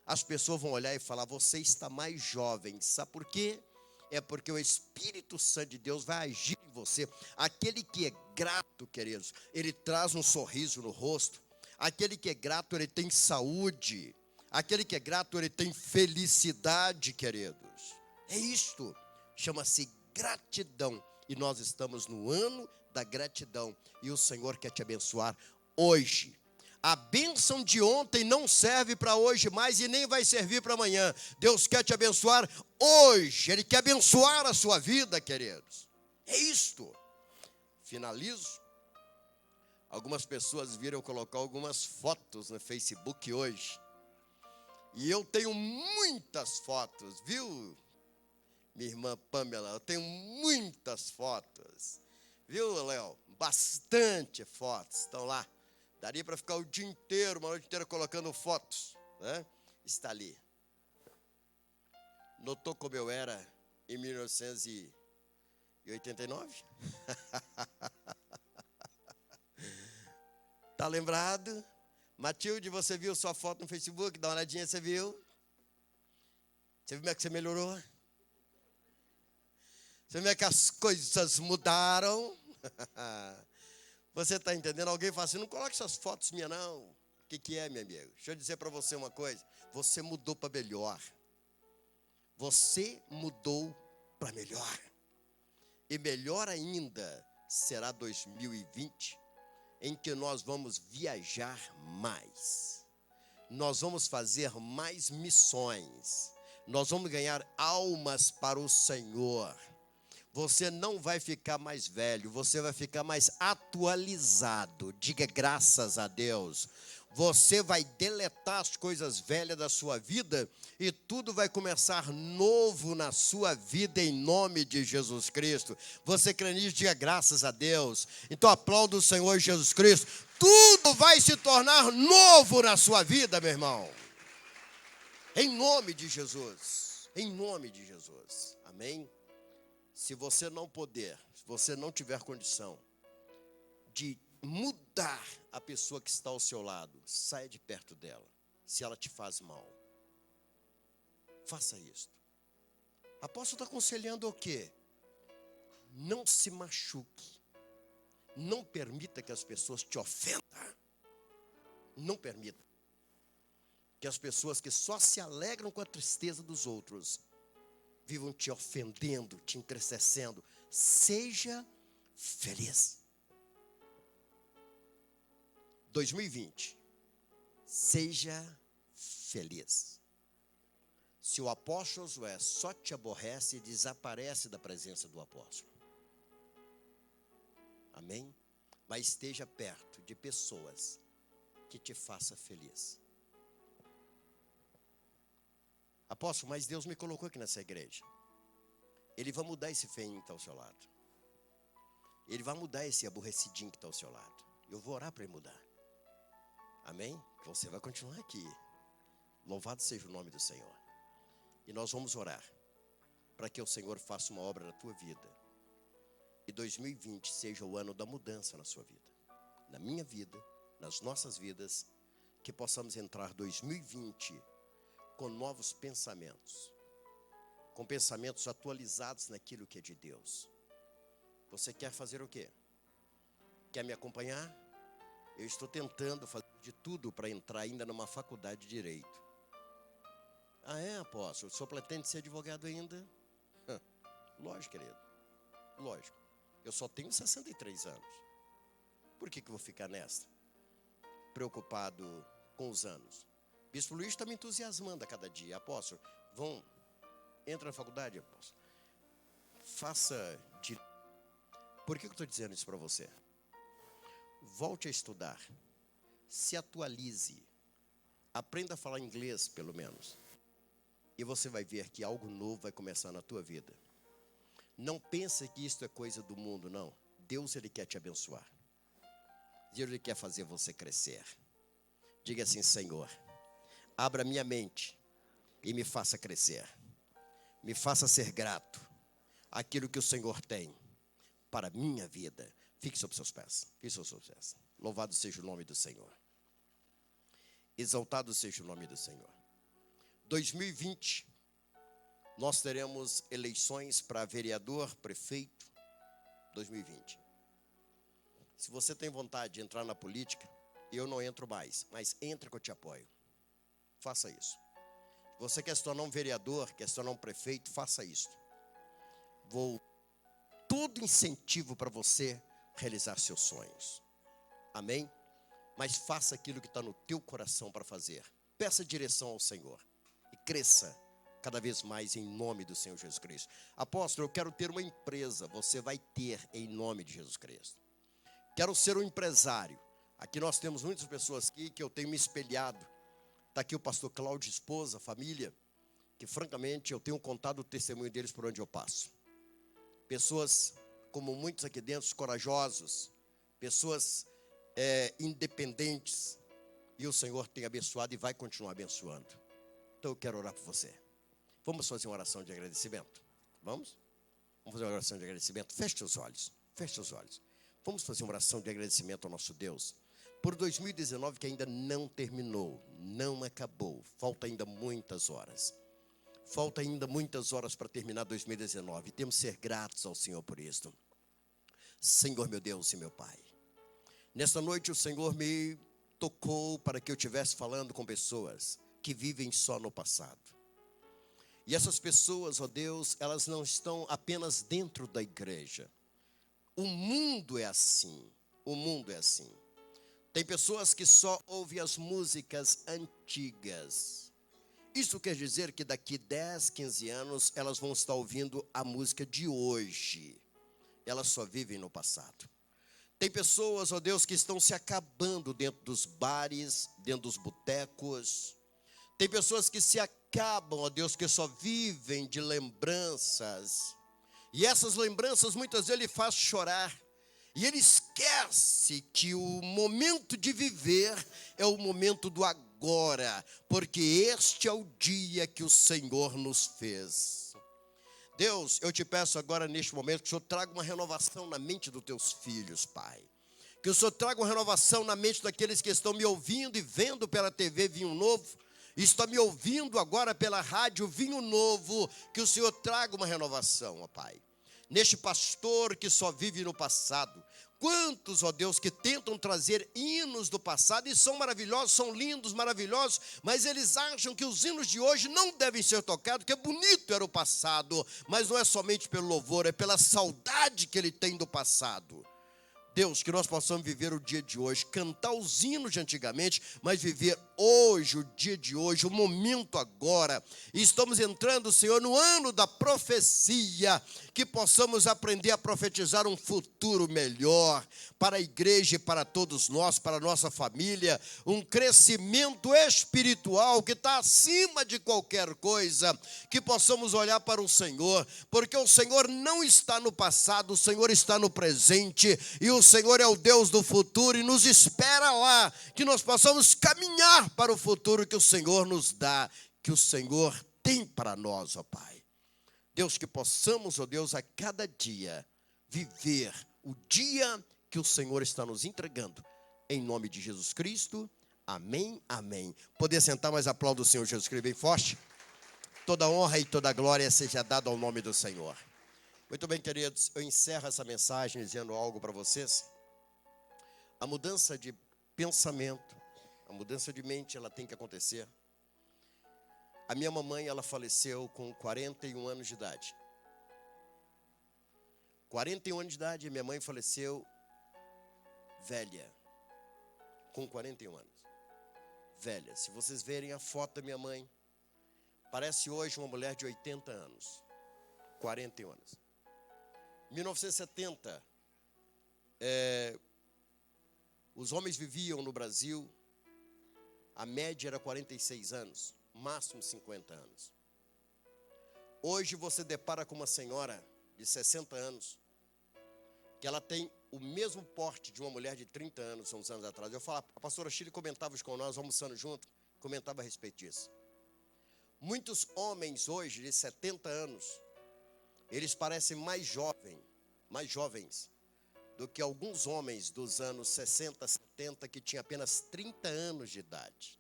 [SPEAKER 3] As pessoas vão olhar e falar, você está mais jovem. Sabe por quê? É porque o Espírito Santo de Deus vai agir em você. Aquele que é grato, queridos, ele traz um sorriso no rosto. Aquele que é grato, ele tem saúde. Aquele que é grato, ele tem felicidade, queridos. É isto. Chama-se gratidão. E nós estamos no ano da gratidão. E o Senhor quer te abençoar hoje. A bênção de ontem não serve para hoje mais e nem vai servir para amanhã. Deus quer te abençoar hoje. Ele quer abençoar a sua vida, queridos. É isto. Finalizo. Algumas pessoas viram eu colocar algumas fotos no Facebook hoje. E eu tenho muitas fotos, viu? Minha irmã Pamela, eu tenho muitas fotos. Viu, Léo? Bastante fotos. Estão lá Daria para ficar o dia inteiro, uma noite inteira colocando fotos, né? Está ali. Notou como eu era em 1989? Tá lembrado? Matilde, você viu sua foto no Facebook? Dá uma olhadinha, você viu? Você viu como é que você melhorou? Você viu como é que as coisas mudaram? Você está entendendo? Alguém fala assim, não coloque essas fotos minhas não. O que é, meu amigo? Deixa eu dizer para você uma coisa. Você mudou para melhor. Você mudou para melhor. E melhor ainda será 2020, em que nós vamos viajar mais. Nós vamos fazer mais missões. Nós vamos ganhar almas para o Senhor. Você não vai ficar mais velho, você vai ficar mais atualizado. Diga graças a Deus. Você vai deletar as coisas velhas da sua vida e tudo vai começar novo na sua vida em nome de Jesus Cristo. Você crê nisso? Diga graças a Deus. Então aplauda o Senhor Jesus Cristo. Tudo vai se tornar novo na sua vida, meu irmão. Em nome de Jesus. Em nome de Jesus. Amém? Se você não puder, se você não tiver condição de mudar a pessoa que está ao seu lado, saia de perto dela, se ela te faz mal. Faça isso. Apóstolo está aconselhando o quê? Não se machuque. Não permita que as pessoas te ofendam. Não permita. Que as pessoas que só se alegram com a tristeza dos outros vivam te ofendendo, te entristecendo. Seja feliz. 2020. Seja feliz. Se o apóstolo Josué só te aborrece, desaparece da presença do apóstolo. Amém? Mas esteja perto de pessoas que te façam feliz. Apóstolo, mas Deus me colocou aqui nessa igreja. Ele vai mudar esse feinho que está ao seu lado. Ele vai mudar esse aborrecidinho que está ao seu lado. Eu vou orar para ele mudar. Amém? Você vai continuar aqui. Louvado seja o nome do Senhor. E nós vamos orar para que o Senhor faça uma obra na tua vida. E 2020 seja o ano da mudança na sua vida. Na minha vida, nas nossas vidas. Que possamos entrar 2020 com novos pensamentos. Com pensamentos atualizados naquilo que é de Deus. Você quer fazer o quê? Quer me acompanhar? Eu estou tentando fazer de tudo para entrar ainda numa faculdade de Direito. Ah, é, apóstolo? O senhor pretende ser advogado ainda? Lógico, querido. Lógico. Eu só tenho 63 anos. Por que eu vou ficar nessa? Preocupado com os anos. Bispo Luiz está me entusiasmando a cada dia. Apóstolo, entra na faculdade, apóstolo. Faça de... Por que eu estou dizendo isso para você? Volte a estudar. Se atualize. Aprenda a falar inglês, pelo menos. E você vai ver que algo novo vai começar na tua vida. Não pense que isto é coisa do mundo, não. Deus, Ele quer te abençoar. Deus, Ele quer fazer você crescer. Diga assim, Senhor, abra minha mente e me faça crescer. Me faça ser grato àquilo que o Senhor tem para a minha vida. Fique sobre seus pés. Fique sobre seus pés. Louvado seja o nome do Senhor. Exaltado seja o nome do Senhor. 2020, nós teremos eleições para vereador, prefeito. 2020. Se você tem vontade de entrar na política, eu não entro mais, mas entre que eu te apoio. Faça isso. Você quer se tornar um vereador, quer se tornar um prefeito, faça isso. Vou todo incentivo para você realizar seus sonhos. Amém? Mas faça aquilo que está no teu coração para fazer. Peça direção ao Senhor. E cresça cada vez mais em nome do Senhor Jesus Cristo. Apóstolo, eu quero ter uma empresa. Você vai ter em nome de Jesus Cristo. Quero ser um empresário. Aqui nós temos muitas pessoas aqui que eu tenho me espelhado. Está aqui o pastor Cláudio, esposa, família. Que francamente eu tenho contado o testemunho deles por onde eu passo. Pessoas como muitos aqui dentro, corajosos. Pessoas independentes. E o Senhor tem abençoado e vai continuar abençoando. Então eu quero orar por você. Vamos fazer uma oração de agradecimento? Vamos? Vamos fazer uma oração de agradecimento? Feche os olhos. Feche os olhos. Vamos fazer uma oração de agradecimento ao nosso Deus. Por 2019 que ainda não terminou, não acabou. Falta ainda muitas horas. Falta ainda muitas horas para terminar 2019. Temos que ser gratos ao Senhor por isso. Senhor meu Deus e meu Pai. Nesta noite o Senhor me tocou para que eu estivesse falando com pessoas que vivem só no passado. E essas pessoas, ó Deus, elas não estão apenas dentro da igreja. O mundo é assim. O mundo é assim. Tem pessoas que só ouvem as músicas antigas. Isso quer dizer que daqui 10, 15 anos elas vão estar ouvindo a música de hoje. Elas só vivem no passado. Tem pessoas, ó Deus, que estão se acabando dentro dos bares, dentro dos botecos. Tem pessoas que se acabam, ó Deus, que só vivem de lembranças. E essas lembranças muitas vezes ele faz chorar. E ele esquece que o momento de viver é o momento do agora. Porque este é o dia que o Senhor nos fez. Deus, eu te peço agora neste momento que o Senhor traga uma renovação na mente dos teus filhos, Pai. Que o Senhor traga uma renovação na mente daqueles que estão me ouvindo e vendo pela TV Vinho Novo. E estão me ouvindo agora pela rádio Vinho Novo. Que o Senhor traga uma renovação, ó Pai. Neste pastor que só vive no passado. Quantos, ó Deus, que tentam trazer hinos do passado e são maravilhosos, são lindos, maravilhosos, mas eles acham que os hinos de hoje não devem ser tocados, que bonito era o passado, mas não é somente pelo louvor, é pela saudade que ele tem do passado. Deus, que nós possamos viver o dia de hoje, cantar os hinos de antigamente, mas viver hoje, o dia de hoje, o momento agora. E estamos entrando, Senhor, no ano da profecia, que possamos aprender a profetizar um futuro melhor para a igreja e para todos nós, para a nossa família, um crescimento espiritual que está acima de qualquer coisa, que possamos olhar para o Senhor, porque o Senhor não está no passado, o Senhor está no presente, e o Senhor é o Deus do futuro e nos espera lá, que nós possamos caminhar para o futuro que o Senhor nos dá, que o Senhor tem para nós, ó Pai. Deus, que possamos, ó Deus, a cada dia viver o dia que o Senhor está nos entregando. Em nome de Jesus Cristo, amém, amém. Poder sentar, mas aplauda o Senhor Jesus Cristo bem forte. Toda honra e toda glória seja dada ao nome do Senhor. Muito bem, queridos, eu encerro essa mensagem dizendo algo para vocês. A mudança de pensamento, a mudança de mente, ela tem que acontecer. A minha mamãe, ela faleceu com 41 anos de idade. 41 anos de idade, minha mãe faleceu velha, com 41 anos. Velha, se vocês verem a foto da minha mãe, parece hoje uma mulher de 80 anos, 41 anos. 1970, os homens viviam no Brasil, a média era 46 anos, máximo 50 anos. Hoje você depara com uma senhora de 60 anos, que ela tem o mesmo porte de uma mulher de 30 anos, uns anos atrás. Eu falava, a pastora Chile comentava com nós, almoçando junto, comentava a respeito disso. Muitos homens hoje de 70 anos, eles parecem mais jovens do que alguns homens dos anos 60, 70, que tinham apenas 30 anos de idade.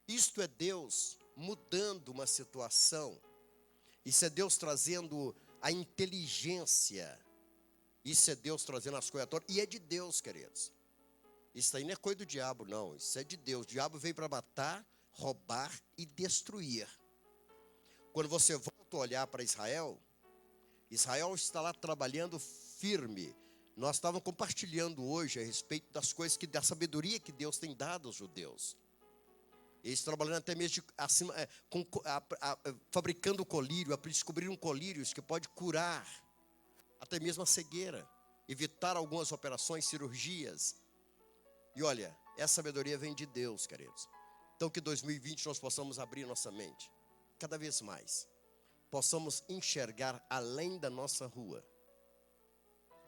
[SPEAKER 3] Isto é Deus mudando uma situação. Isso é Deus trazendo a inteligência. Isso é Deus trazendo as coisas à tona. E é de Deus, queridos. Isso aí não é coisa do diabo, não. Isso é de Deus. O diabo veio para matar, roubar e destruir. Quando você volta a olhar para Israel, Israel está lá trabalhando firme. Nós estávamos compartilhando hoje a respeito das coisas, da sabedoria que Deus tem dado aos judeus. Eles trabalhando até mesmo fabricando colírio, descobriram colírios que pode curar até mesmo a cegueira, evitar algumas operações, cirurgias. E olha, essa sabedoria vem de Deus, queridos. Então que 2020 nós possamos abrir nossa mente, cada vez mais. Possamos enxergar além da nossa rua,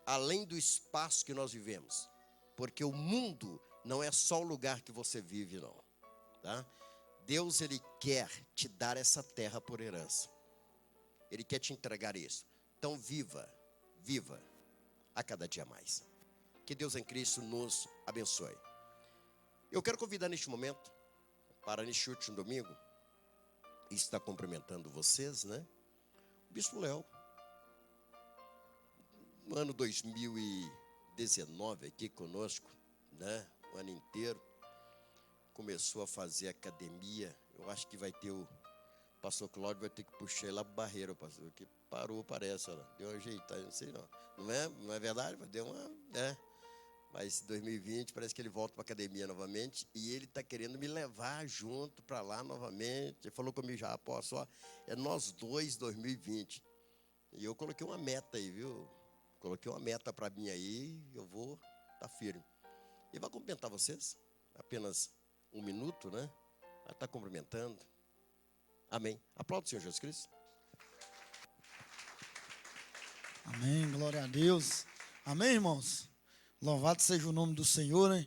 [SPEAKER 3] além do espaço que nós vivemos. Porque o mundo não é só o lugar que você vive, não. Tá? Deus, Ele quer te dar essa terra por herança. Ele quer te entregar isso. Então viva a cada dia mais. Que Deus em Cristo nos abençoe. Eu quero convidar neste momento, para neste último domingo, e está cumprimentando vocês, né? O Bispo Léo. No ano 2019 aqui conosco, né? O ano inteiro. Começou a fazer academia. Eu acho que vai ter o pastor Cláudio vai ter que puxar ele lá para Barreira, pastor, que parou, parece, ó, deu uma ajeitada, não sei não. Não é verdade? Deu uma, né? Mas 2020 parece que ele volta para a academia novamente e ele está querendo me levar junto para lá novamente. Ele falou comigo já, apóstolo, ó, é nós dois 2020. E eu coloquei uma meta aí, viu? Coloquei uma meta para mim aí, eu vou estar firme. E vai cumprimentar vocês, apenas um minuto, né? Vai estar cumprimentando. Amém. Aplauda o Senhor Jesus Cristo.
[SPEAKER 4] Amém, glória a Deus. Amém, irmãos? Louvado seja o nome do Senhor, né?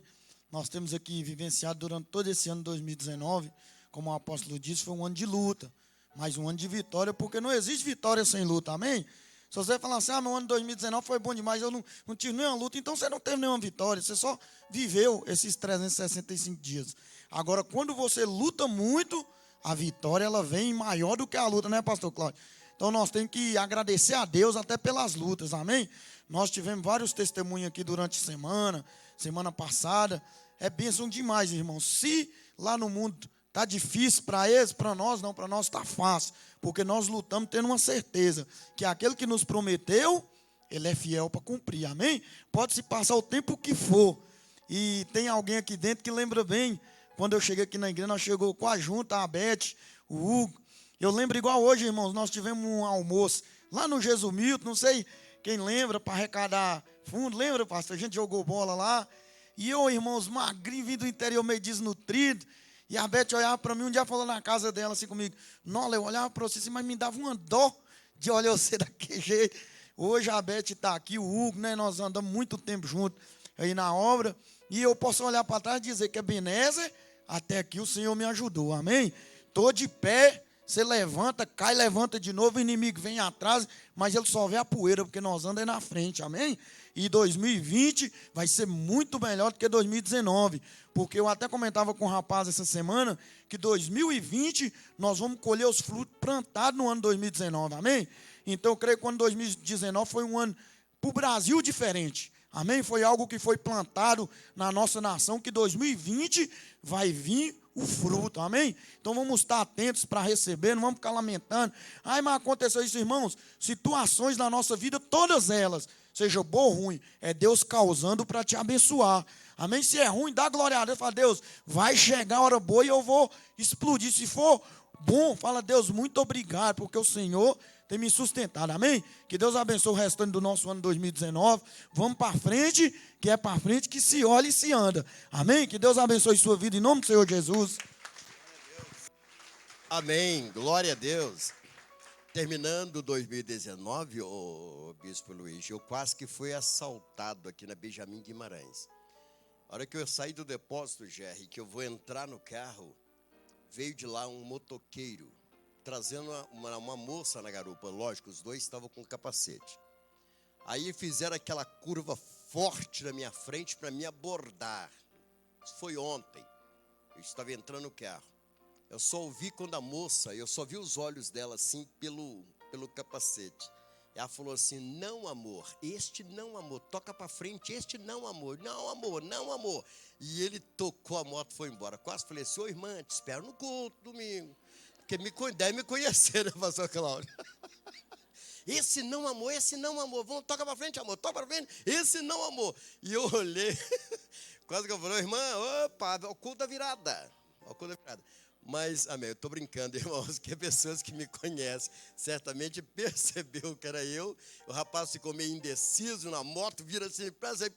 [SPEAKER 4] Nós temos aqui vivenciado durante todo esse ano 2019, como o apóstolo disse, foi um ano de luta, mas um ano de vitória, porque não existe vitória sem luta, amém? Se você falar assim, meu ano de 2019 foi bom demais, eu não tive nenhuma luta, então você não teve nenhuma vitória, você só viveu esses 365 dias. Agora, quando você luta muito, a vitória ela vem maior do que a luta, né, pastor Cláudio? Então nós temos que agradecer a Deus até pelas lutas, amém? Nós tivemos vários testemunhos aqui durante a semana passada. É bênção demais, irmão. Se lá no mundo está difícil para eles, para nós não, para nós está fácil. Porque nós lutamos tendo uma certeza que aquele que nos prometeu, ele é fiel para cumprir, amém? Pode se passar o tempo que for. E tem alguém aqui dentro que lembra bem, quando eu cheguei aqui na igreja, nós chegou com a junta, a Beth, o Hugo. Eu lembro igual hoje, irmãos, nós tivemos um almoço lá no Jesus Milton, não sei quem lembra, para arrecadar fundo, lembra, pastor? A gente jogou bola lá. E eu, irmãos, magrinho, vindo do interior, meio desnutrido. E a Beth olhava para mim, um dia falou na casa dela assim comigo, Nola, eu olhava para você assim, mas me dava uma dó de olhar você daquele jeito. Hoje a Beth está aqui, o Hugo, né? Nós andamos muito tempo juntos aí na obra. E eu posso olhar para trás e dizer que é Ebenezer, até aqui o Senhor me ajudou, amém? Estou de pé, você levanta, cai, levanta de novo, o inimigo vem atrás, mas ele só vê a poeira, porque nós andamos aí na frente, amém? E 2020 vai ser muito melhor do que 2019, porque eu até comentava com o rapaz essa semana, que 2020 nós vamos colher os frutos plantados no ano 2019, amém? Então eu creio que o ano 2019 foi um ano para o Brasil diferente, amém? Foi algo que foi plantado na nossa nação, que 2020 vai vir o fruto, amém? Então vamos estar atentos para receber, não vamos ficar lamentando. Ai, mas aconteceu isso, irmãos. Situações na nossa vida, todas elas, seja boa ou ruim, é Deus causando para te abençoar. Amém? Se é ruim, dá glória a Deus. Fala, Deus, vai chegar a hora boa e eu vou explodir. Se for bom, fala, Deus, muito obrigado, porque o Senhor tem me sustentado, amém? Que Deus abençoe o restante do nosso ano 2019. Vamos para frente, que é para frente que se olha e se anda, amém? Que Deus abençoe sua vida em nome do Senhor Jesus.
[SPEAKER 3] Amém, glória a Deus. Terminando 2019, ô Bispo Luiz, eu quase que fui assaltado aqui na Benjamin Guimarães. A hora que eu saí do depósito, Jerry, que eu vou entrar no carro, veio de lá um motoqueiro, trazendo uma moça na garupa. Lógico, os dois estavam com capacete. Aí fizeram aquela curva forte na minha frente para me abordar. Isso foi ontem. Eu estava entrando no carro. Eu só ouvi quando a moça, eu só vi os olhos dela assim pelo capacete. Ela falou assim, não amor, este não amor, toca para frente, este não amor, não amor, não amor. E ele tocou a moto e foi embora. Quase falei assim, ô irmã, te espero no culto domingo. Porque deve me conhecer, né, pastor Cláudio? Esse não amor, vamos, toca para frente, amor, toca para frente, esse não amor. E eu olhei, quase que eu falei, irmã, opa, o culto da virada, Mas, amém, eu estou brincando, irmãos, que pessoas que me conhecem certamente percebeu que era eu. O rapaz ficou meio indeciso na moto, vira assim,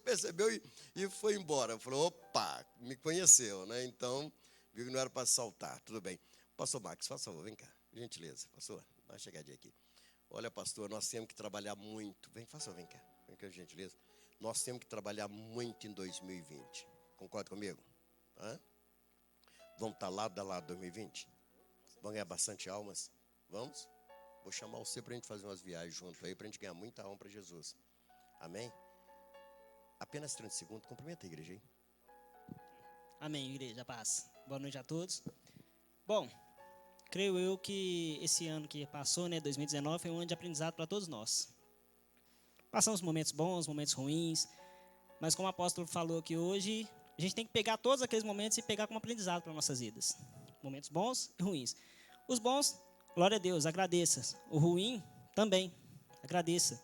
[SPEAKER 3] percebeu e foi embora. Falou, opa, me conheceu, né? Então, viu que não era para assaltar, tudo bem. Pastor Marcos, faz favor, vem cá, gentileza. Pastor, dá uma chegadinha aqui. Olha, pastor, nós temos que trabalhar muito. Vem cá, vem cá, gentileza. nós temos que trabalhar muito em 2020. Concorda comigo? Hã? Vamos estar lado a lado 2020? Vamos ganhar bastante almas? Vamos? Vou chamar você para a gente fazer umas viagens junto aí, para a gente ganhar muita alma para Jesus. Amém? Apenas 30 segundos, cumprimenta a igreja aí.
[SPEAKER 5] Amém, igreja, paz. Boa noite a todos. Bom, creio eu que esse ano que passou, 2019, foi um ano de aprendizado para todos nós. Passamos momentos bons, momentos ruins, mas como o apóstolo falou aqui hoje, a gente tem que pegar todos aqueles momentos e pegar como aprendizado para nossas vidas. Momentos bons e ruins. Os bons, glória a Deus, agradeça. O ruim, também, agradeça.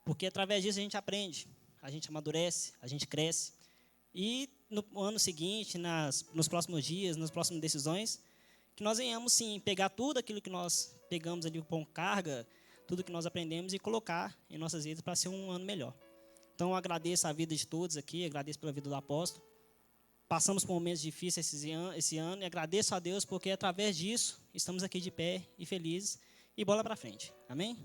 [SPEAKER 5] Porque através disso a gente aprende, a gente amadurece, a gente cresce. E no ano seguinte, nos próximos dias, nas próximas decisões, que nós venhamos sim pegar tudo aquilo que nós pegamos ali com carga, tudo que nós aprendemos e colocar em nossas vidas para ser um ano melhor. Então eu agradeço a vida de todos aqui, agradeço pela vida do apóstolo. Passamos por momentos difíceis esse ano e agradeço a Deus porque através disso estamos aqui de pé e felizes e bola para frente. Amém?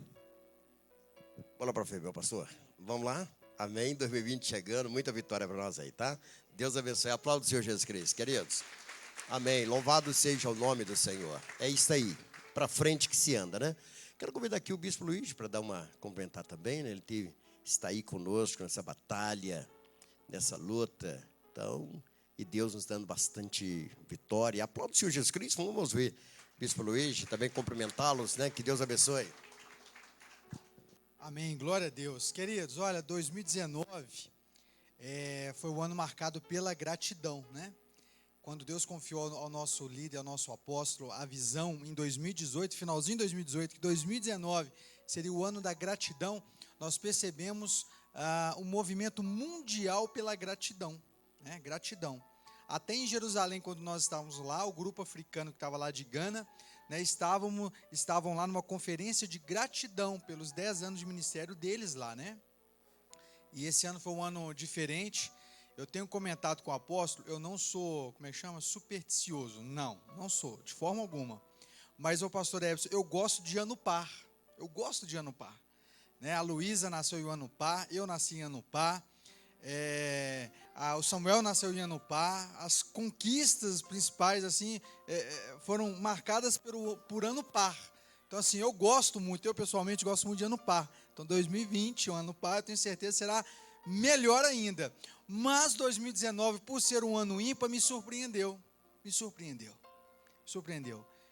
[SPEAKER 3] Bola para frente, meu pastor. Vamos lá? Amém. 2020 chegando, muita vitória para nós aí, tá? Deus abençoe. Aplauda o Senhor Jesus Cristo, queridos. Amém. Louvado seja o nome do Senhor. É isso aí. Para frente que se anda, né? Quero convidar aqui o Bispo Luiz para dar uma complementar também, né? Ele está aí conosco nessa batalha, nessa luta. Então, e Deus nos dando bastante vitória. Aplauda o Senhor Jesus Cristo. Vamos ver Bispo Luiz, também cumprimentá-los, né? Que Deus abençoe.
[SPEAKER 6] Amém, glória a Deus. Queridos, olha, 2019 foi o ano marcado pela gratidão, né? Quando Deus confiou ao nosso líder, ao nosso apóstolo, a visão em 2018, finalzinho de 2018, que 2019 seria o ano da gratidão, nós percebemos um movimento mundial pela gratidão, né? Gratidão. Até em Jerusalém, quando nós estávamos lá, o grupo africano que estava lá de Gana, né, estavam lá numa conferência de gratidão pelos 10 anos de ministério deles lá, né? E esse ano foi um ano diferente. Eu tenho comentado com o apóstolo, eu não sou, supersticioso. Não sou, de forma alguma. Mas, o pastor Everson, eu gosto de ano par. Né? A Luísa nasceu em ano par, eu nasci em ano par. O Samuel nasceu em ano par. As conquistas principais, assim, foram marcadas por ano par. Então, assim, eu pessoalmente gosto muito de ano par. Então, 2020, um ano par, eu tenho certeza será melhor ainda. Mas 2019, por ser um ano ímpar, me surpreendeu.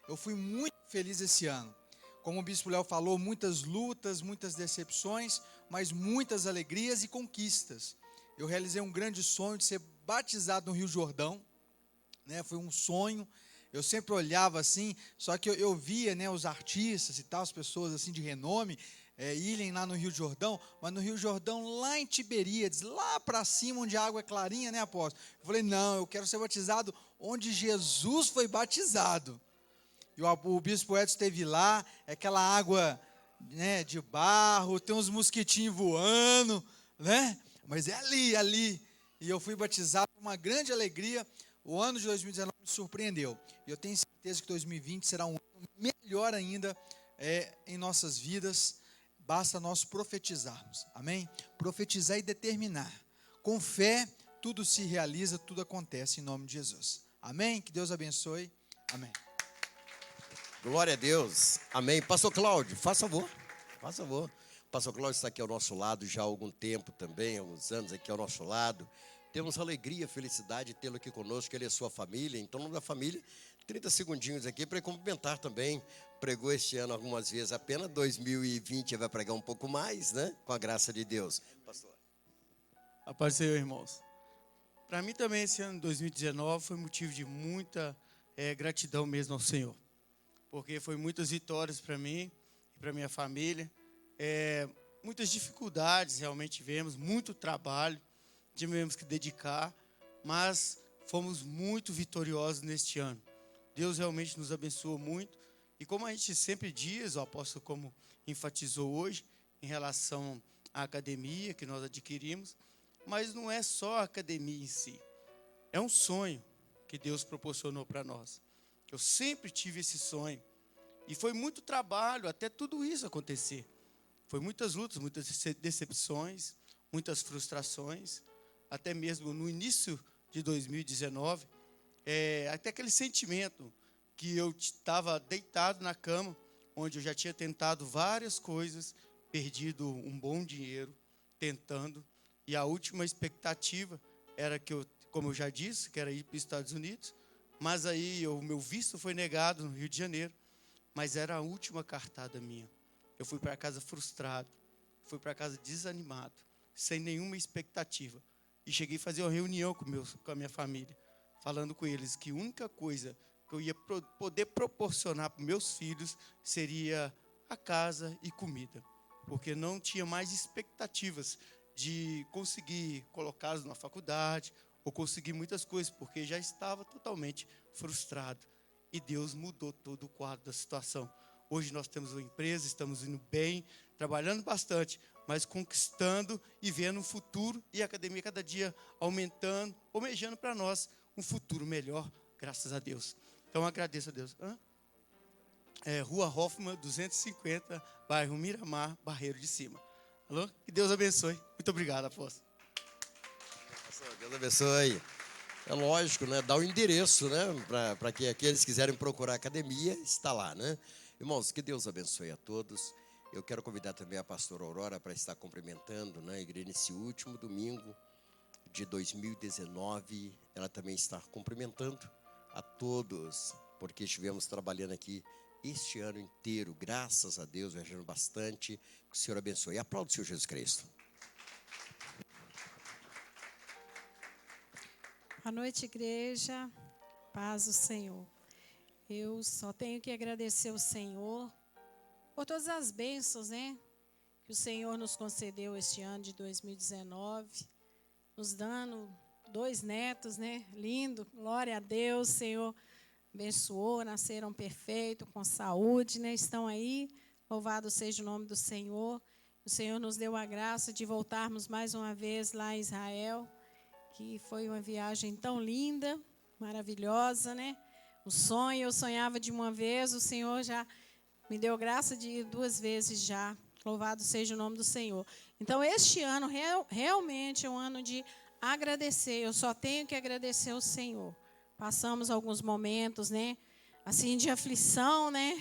[SPEAKER 6] Eu fui muito feliz esse ano. Como o Bispo Léo falou, muitas lutas, muitas decepções, mas muitas alegrias e conquistas. Eu realizei um grande sonho de ser batizado no Rio Jordão, né? Foi um sonho. Eu sempre olhava assim, só que eu via, né, os artistas e tal, as pessoas assim de renome, irem lá no Rio Jordão, mas no Rio Jordão, lá em Tiberíades, lá para cima, onde a água é clarinha, né, apóstolo? Eu falei, não, eu quero ser batizado onde Jesus foi batizado. E o Bispo Edson esteve lá, aquela água, né, de barro, tem uns mosquitinhos voando, né? Mas é ali. E eu fui batizado com uma grande alegria. O ano de 2019 me surpreendeu. E eu tenho certeza que 2020 será um ano melhor ainda em nossas vidas. Basta nós profetizarmos. Amém? Profetizar e determinar. Com fé, tudo se realiza, tudo acontece em nome de Jesus. Amém? Que Deus abençoe. Amém.
[SPEAKER 3] Glória a Deus. Amém. Pastor Cláudio, faça favor. Pastor Cláudio está aqui ao nosso lado já há algum tempo também, alguns anos aqui ao nosso lado. Temos alegria, felicidade de tê-lo aqui conosco, ele é sua família. Então, no nome da família, 30 segundinhos aqui para cumprimentar também. Pregou este ano algumas vezes apenas, 2020 vai pregar um pouco mais, né? Com a graça de Deus. Pastor.
[SPEAKER 7] A paz do Senhor, irmãos. Para mim também esse ano 2019 foi motivo de muita gratidão mesmo ao Senhor. Porque foi muitas vitórias para mim e para minha família. Muitas dificuldades realmente tivemos, muito trabalho, tivemos que dedicar, mas fomos muito vitoriosos neste ano. Deus realmente nos abençoou muito. E como a gente sempre diz, o apóstolo como enfatizou hoje, em relação à academia que nós adquirimos, mas não é só a academia em si. É um sonho que Deus proporcionou para nós. Eu sempre tive esse sonho. E foi muito trabalho até tudo isso acontecer. Foi muitas lutas, muitas decepções, muitas frustrações, até mesmo no início de 2019, até aquele sentimento que eu estava deitado na cama, onde eu já tinha tentado várias coisas, perdido um bom dinheiro, tentando, e a última expectativa era que eu, como eu já disse, que era ir para os Estados Unidos, mas aí o meu visto foi negado no Rio de Janeiro, mas era a última cartada minha. Eu fui para casa frustrado, fui para casa desanimado, sem nenhuma expectativa. E cheguei a fazer uma reunião com a minha família, falando com eles que a única coisa que eu ia poder proporcionar para meus filhos seria a casa e comida, porque não tinha mais expectativas de conseguir colocá-los na faculdade ou conseguir muitas coisas, porque já estava totalmente frustrado. E Deus mudou todo o quadro da situação. Hoje nós temos uma empresa, estamos indo bem, trabalhando bastante, mas conquistando e vendo um futuro, e a academia cada dia aumentando, almejando para nós um futuro melhor, graças a Deus. Então agradeço a Deus. Rua Hoffman, 250, bairro Miramar, Barreiro de Cima. Alô? Que Deus abençoe. Muito obrigado, apóstolo.
[SPEAKER 3] Deus abençoe. É lógico, né? Dá o endereço, né? Para que aqueles que quiserem procurar a academia, está lá, né? Irmãos, que Deus abençoe a todos. Eu quero convidar também a pastora Aurora para estar cumprimentando, né, a igreja nesse último domingo de 2019. Ela também está cumprimentando a todos, porque estivemos trabalhando aqui este ano inteiro, graças a Deus, viajando bastante. Que o Senhor abençoe. Aplauda o Senhor Jesus Cristo.
[SPEAKER 2] Boa noite, igreja. Paz do Senhor. Eu só tenho que agradecer ao Senhor por todas as bênçãos, né, que o Senhor nos concedeu este ano de 2019, nos dando 2 netos, né, lindo, glória a Deus, o Senhor abençoou, nasceram perfeitos, com saúde, né, estão aí, louvado seja o nome do Senhor. O Senhor nos deu a graça de voltarmos mais uma vez lá em Israel, que foi uma viagem tão linda, maravilhosa, né, um sonho, eu sonhava de uma vez, o Senhor já me deu graça de ir 2 vezes já. Louvado seja o nome do Senhor. Então, este ano realmente é um ano de agradecer. Eu só tenho que agradecer ao Senhor. Passamos alguns momentos, né, assim, de aflição, né?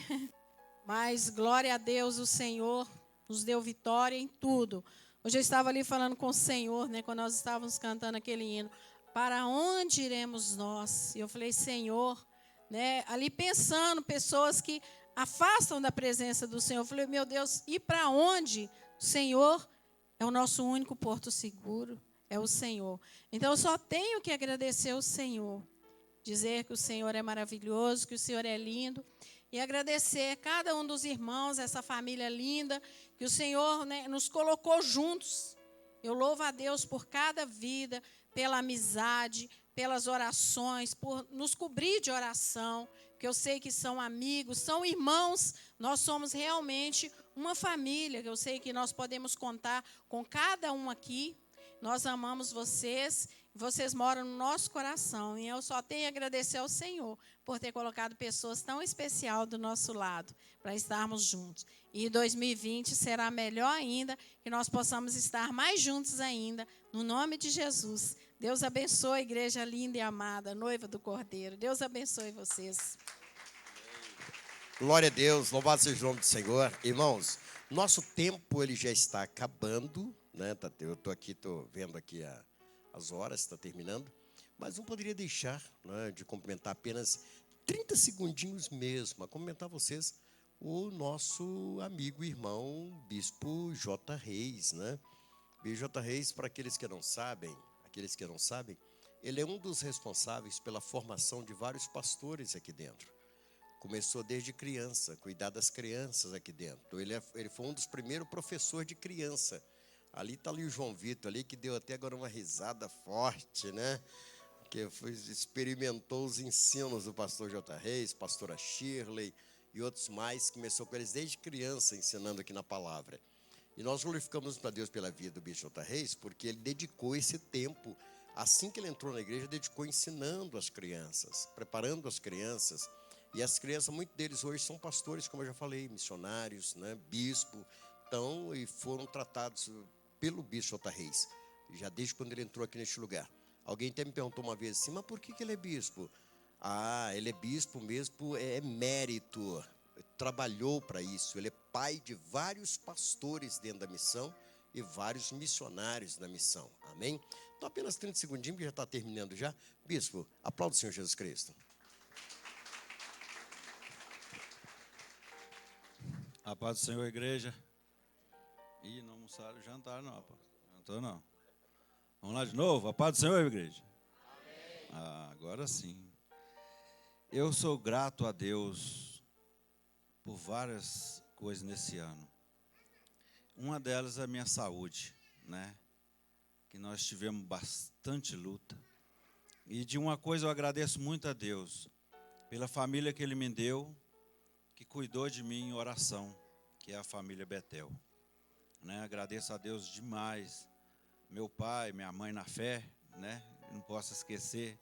[SPEAKER 2] Mas, glória a Deus, o Senhor nos deu vitória em tudo. Hoje eu estava ali falando com o Senhor, né, quando nós estávamos cantando aquele hino. Para onde iremos nós? E eu falei, Senhor, né, ali pensando, pessoas que afastam da presença do Senhor. Eu falei, meu Deus, e para onde? O Senhor é o nosso único porto seguro, é o Senhor. Então, eu só tenho que agradecer ao Senhor, dizer que o Senhor é maravilhoso, que o Senhor é lindo, e agradecer a cada um dos irmãos, essa família linda, que o Senhor, né, nos colocou juntos. Eu louvo a Deus por cada vida, pela amizade, pelas orações, por nos cobrir de oração, que eu sei que são amigos, são irmãos, nós somos realmente uma família, que eu sei que nós podemos contar com cada um aqui, nós amamos vocês, vocês moram no nosso coração, e eu só tenho a agradecer ao Senhor por ter colocado pessoas tão especiais do nosso lado, para estarmos juntos. E 2020 será melhor ainda, que nós possamos estar mais juntos ainda, no nome de Jesus. Deus abençoe a igreja linda e amada, noiva do Cordeiro. Deus abençoe vocês.
[SPEAKER 3] Glória a Deus, louvado seja o nome do Senhor. Irmãos, nosso tempo ele já está acabando, né? Eu estou vendo aqui as horas, está terminando, mas não poderia deixar, né, de cumprimentar apenas 30 segundinhos mesmo, a cumprimentar vocês, o nosso amigo e irmão Bispo J. Reis, né? Bispo J. Reis, para aqueles que não sabem, ele é um dos responsáveis pela formação de vários pastores aqui dentro. Começou desde criança, cuidar das crianças aqui dentro. Ele foi um dos primeiros professores de criança. Ali está ali o João Vitor, ali, que deu até agora uma risada forte, né? Que experimentou os ensinos do pastor J. Reis, pastora Shirley e outros mais. Começou com eles desde criança, ensinando aqui na palavra. E nós glorificamos para Deus pela vida do Bispo J. Reis, porque ele dedicou esse tempo, assim que ele entrou na igreja, dedicou ensinando as crianças, preparando as crianças. E as crianças, muitos deles hoje são pastores, como eu já falei, missionários, né, bispo, e foram tratados pelo Bispo J. Reis, já desde quando ele entrou aqui neste lugar. Alguém até me perguntou uma vez assim, mas por que ele é bispo? Ah, ele é bispo mesmo, é mérito, trabalhou para isso. Ele é pai de vários pastores dentro da missão e vários missionários na missão, amém? Então apenas 30 segundinhos, que já está terminando já. Bispo, aplauda o Senhor Jesus Cristo.
[SPEAKER 8] A paz do Senhor, igreja. Ih, não almoçaram o jantar, não, rapaz. Jantou, não. Vamos lá de novo. A paz do Senhor, igreja. Amém. Ah, agora sim. Eu sou grato a Deus por várias coisas nesse ano. Uma delas é a minha saúde, né? Que nós tivemos bastante luta. E de uma coisa eu agradeço muito a Deus, pela família que Ele me deu, que cuidou de mim em oração, que é a família Betel. Né? Agradeço a Deus demais, meu pai, minha mãe na fé, né? Não posso esquecer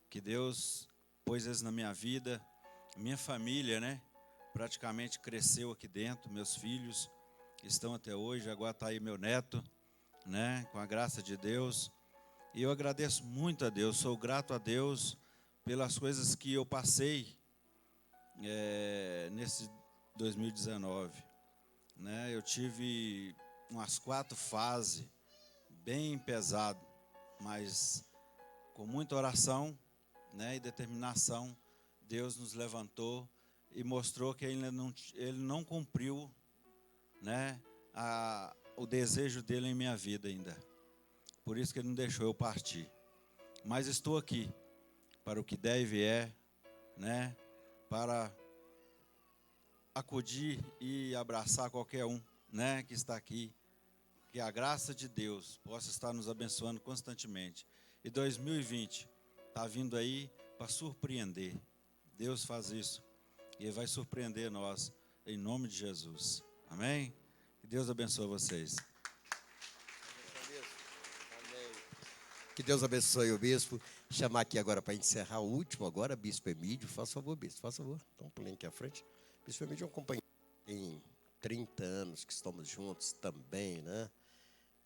[SPEAKER 8] que Deus pôs eles na minha vida, minha família, né? Praticamente cresceu aqui dentro, meus filhos estão até hoje, agora está aí meu neto, né? Com a graça de Deus, e eu agradeço muito a Deus, sou grato a Deus pelas coisas que eu passei nesse 2019, né? Eu tive umas 4 fases bem pesado, mas com muita oração, né, e determinação, Deus nos levantou e mostrou que ele não cumpriu, né, o desejo dele em minha vida ainda. Por isso que ele não deixou eu partir. Mas estou aqui para o que der e vier, né, para acudir e abraçar qualquer um, né, que está aqui. Que a graça de Deus possa estar nos abençoando constantemente. E 2020 está vindo aí para surpreender. Deus faz isso. E Ele vai surpreender nós, em nome de Jesus. Amém? Que Deus abençoe vocês.
[SPEAKER 3] Que Deus abençoe o bispo. Chamar aqui agora para encerrar o último agora, Bispo Emílio. Faça favor, bispo, faça favor. Então, pulinho aqui à frente. Bispo Emílio é um companheiro em 30 anos que estamos juntos também, né?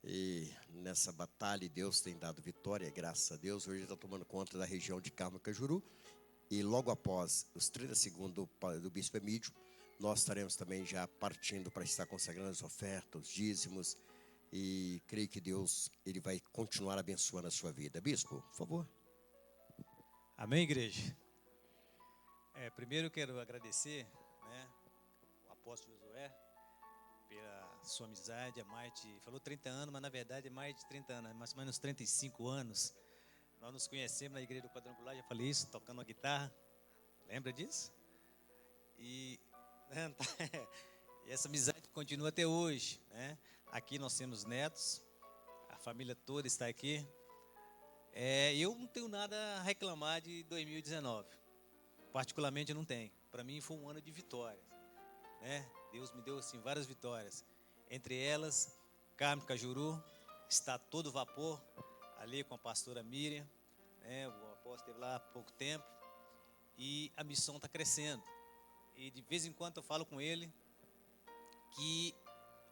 [SPEAKER 3] E nessa batalha Deus tem dado vitória, graças a Deus. Hoje ele está tomando conta da região de Carmo Cajuru. E logo após os 30 segundos do Bispo Emílio, nós estaremos também já partindo para estar consagrando as ofertas, os dízimos. E creio que Deus ele vai continuar abençoando a sua vida. Bispo, por favor.
[SPEAKER 9] Amém, igreja? Primeiro eu quero agradecer, né, o apóstolo Josué pela sua amizade, falou 30 anos, mas na verdade é mais de 30 anos, mais ou menos 35 anos. Nós nos conhecemos na igreja do Quadrangular, já falei isso, tocando a guitarra, lembra disso? E essa amizade continua até hoje, né? Aqui nós temos netos, a família toda está aqui. Eu não tenho nada a reclamar de 2019, particularmente eu não tenho. Para mim foi um ano de vitórias, né? Deus me deu assim várias vitórias, entre elas Carmo Cajuru está todo vapor ali com a pastora Miriam, né? O apóstolo esteve lá há pouco tempo e a missão está crescendo. E de vez em quando eu falo com ele que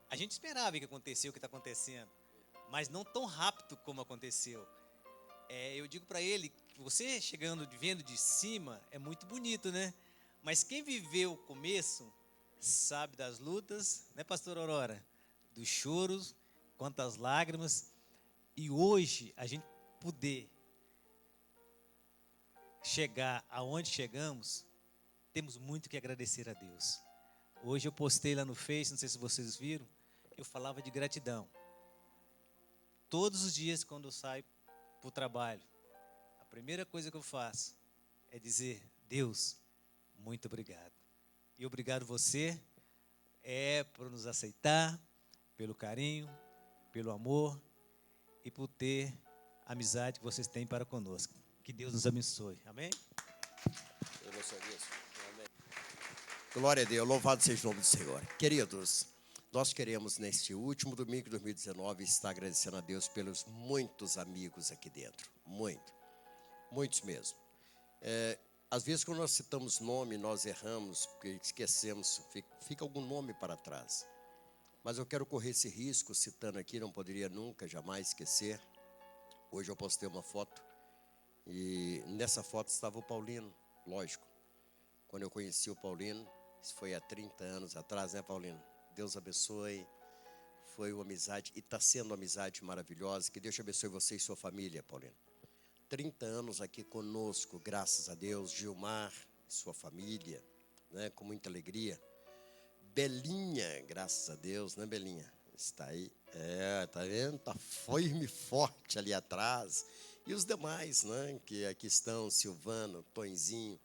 [SPEAKER 9] a gente esperava que acontecesse o que está acontecendo, mas não tão rápido como aconteceu. Eu digo para ele que você vendo de cima é muito bonito, né? Mas quem viveu o começo sabe das lutas, né, pastor Aurora? Dos choros, quantas lágrimas. E hoje a gente poder chegar aonde chegamos, temos muito que agradecer a Deus. Hoje eu postei lá no Face, não sei se vocês viram, eu falava de gratidão. Todos os dias quando eu saio para o trabalho, a primeira coisa que eu faço é dizer, Deus, muito obrigado. E obrigado você por nos aceitar, pelo carinho, pelo amor e por ter a amizade que vocês têm para conosco. Que Deus nos abençoe. Amém?
[SPEAKER 3] Glória a Deus, louvado seja o nome do Senhor. Queridos, nós queremos neste último domingo de 2019 estar agradecendo a Deus pelos muitos amigos aqui dentro. Muitos mesmo. Às vezes quando nós citamos nome, nós erramos, porque esquecemos, fica algum nome para trás. Mas eu quero correr esse risco, citando aqui, não poderia nunca, jamais esquecer. Hoje eu postei uma foto e nessa foto estava o Paulino, lógico. Quando eu conheci o Paulino, isso foi há 30 anos atrás, né, Paulino? Deus abençoe, foi uma amizade e está sendo uma amizade maravilhosa. Que Deus te abençoe você e sua família, Paulino. 30 anos aqui conosco, graças a Deus. Gilmar e sua família, né, com muita alegria. Belinha, graças a Deus, né, Belinha? Está aí, tá vendo? Está firme e forte ali atrás. E os demais, né, que aqui estão, Silvano, Tonzinho,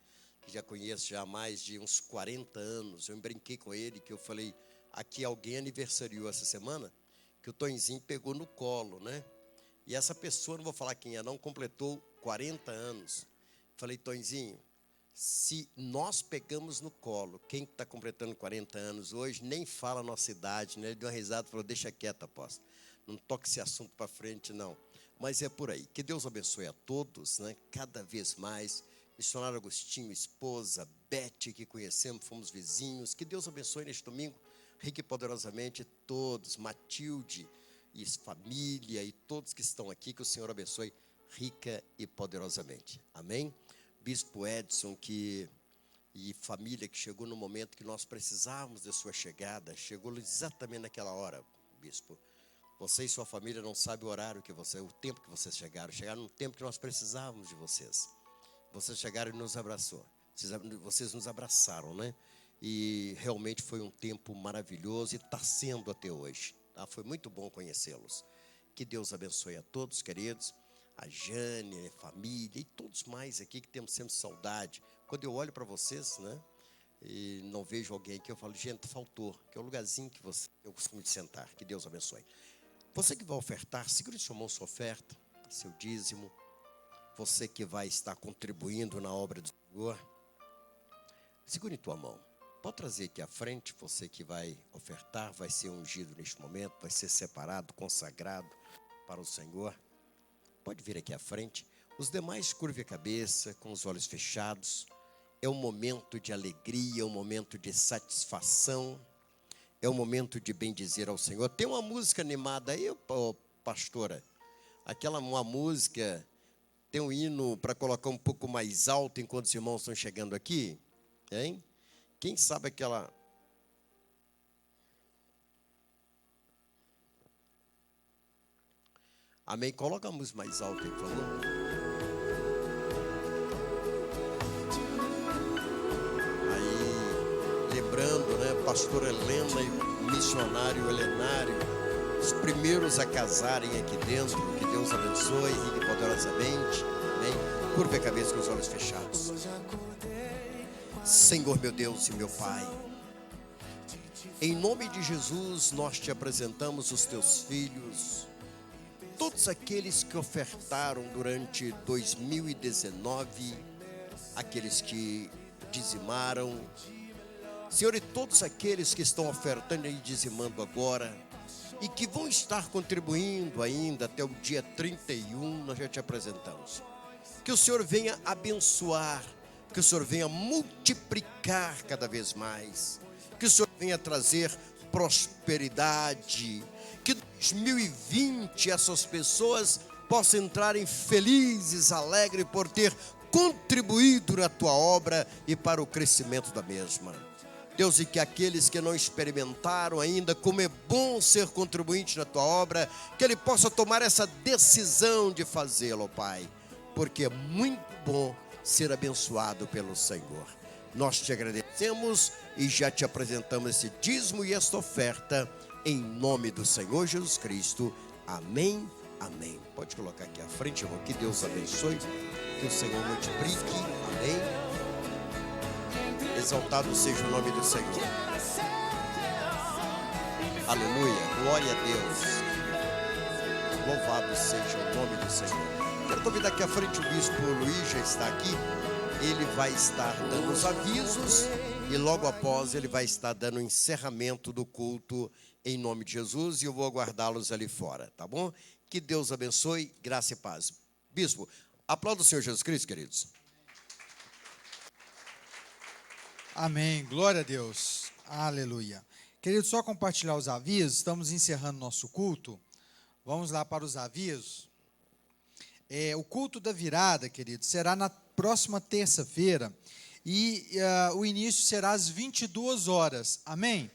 [SPEAKER 3] que já conheço já há mais de uns 40 anos. Eu brinquei com ele, que eu falei, aqui alguém aniversariou essa semana, que o Tonzinho pegou no colo, né? E essa pessoa, não vou falar quem é, não, completou 40 anos. Falei, Tonzinho, se nós pegamos no colo, quem está completando 40 anos hoje, nem fala a nossa idade, né? Ele deu uma risada e falou, deixa quieto, apóstolo. Não toque esse assunto para frente, não. Mas é por aí. Que Deus abençoe a todos, né? Cada vez mais. Missionário Agostinho, esposa, Beth, que conhecemos, fomos vizinhos. Que Deus abençoe neste domingo, rica e poderosamente, todos. Matilde e família e todos que estão aqui. Que o Senhor abençoe rica e poderosamente. Amém? Bispo Edson e família que chegou no momento que nós precisávamos de sua chegada, chegou exatamente naquela hora, bispo. Você e sua família não sabem o horário que o tempo que vocês chegaram no tempo que nós precisávamos de vocês. Vocês chegaram e nos abraçou. Vocês nos abraçaram, né? E realmente foi um tempo maravilhoso e está sendo até hoje. Tá? Foi muito bom conhecê-los. Que Deus abençoe a todos, queridos. A Jane, a família e todos mais aqui que temos sempre saudade. Quando eu olho para vocês, né, e não vejo alguém aqui, eu falo, gente, faltou, que é o lugarzinho que eu costumo de sentar. Que Deus abençoe. Você que vai ofertar, segure em sua mão sua oferta, seu dízimo. Você que vai estar contribuindo na obra do Senhor, segure em tua mão. Pode trazer aqui à frente, você que vai ofertar, vai ser ungido neste momento, vai ser separado, consagrado para o Senhor. Pode vir aqui à frente. Os demais curve a cabeça, com os olhos fechados. É um momento de alegria, é um momento de satisfação. É um momento de bendizer ao Senhor. Tem uma música animada aí, pastora? Uma música, tem um hino para colocar um pouco mais alto enquanto os irmãos estão chegando aqui? Hein? Quem sabe aquela... Amém? Coloca a música mais alta aí, por favor. Aí, lembrando, né, pastor Helena e missionário Helenário, os primeiros a casarem aqui dentro. Que Deus abençoe e poderosamente. Amém? Curva a cabeça com os olhos fechados. Senhor, meu Deus e meu Pai, em nome de Jesus, nós te apresentamos os teus filhos, todos aqueles que ofertaram durante 2019, aqueles que dizimaram, Senhor, e todos aqueles que estão ofertando e dizimando agora, e que vão estar contribuindo ainda até o dia 31, nós já te apresentamos. Que o Senhor venha abençoar, que o Senhor venha multiplicar cada vez mais, que o Senhor venha trazer prosperidade, que 2020 essas pessoas possam entrarem felizes, alegres por ter contribuído na tua obra e para o crescimento da mesma. Deus, e que aqueles que não experimentaram ainda como é bom ser contribuinte na tua obra, que ele possa tomar essa decisão de fazê-lo, Pai, porque é muito bom ser abençoado pelo Senhor. Nós te agradecemos e já te apresentamos esse dízimo e esta oferta em nome do Senhor Jesus Cristo. Amém, amém. Pode colocar aqui à frente, irmão. Que Deus abençoe, que o Senhor multiplique. Amém. Exaltado seja o nome do Senhor. Aleluia, glória a Deus. Louvado seja o nome do Senhor. Quero convidar aqui à frente o bispo Luiz, já está aqui. Ele vai estar dando os avisos e logo após ele vai estar dando o encerramento do culto em nome de Jesus, e eu vou aguardá-los ali fora, tá bom? Que Deus abençoe, graça e paz. Bispo, aplauda o Senhor Jesus Cristo, queridos.
[SPEAKER 6] Amém, glória a Deus, aleluia. Querido, só compartilhar os avisos, estamos encerrando nosso culto. Vamos lá para os avisos. O culto da virada, querido, será na próxima terça-feira e o início será às 22 horas. Amém?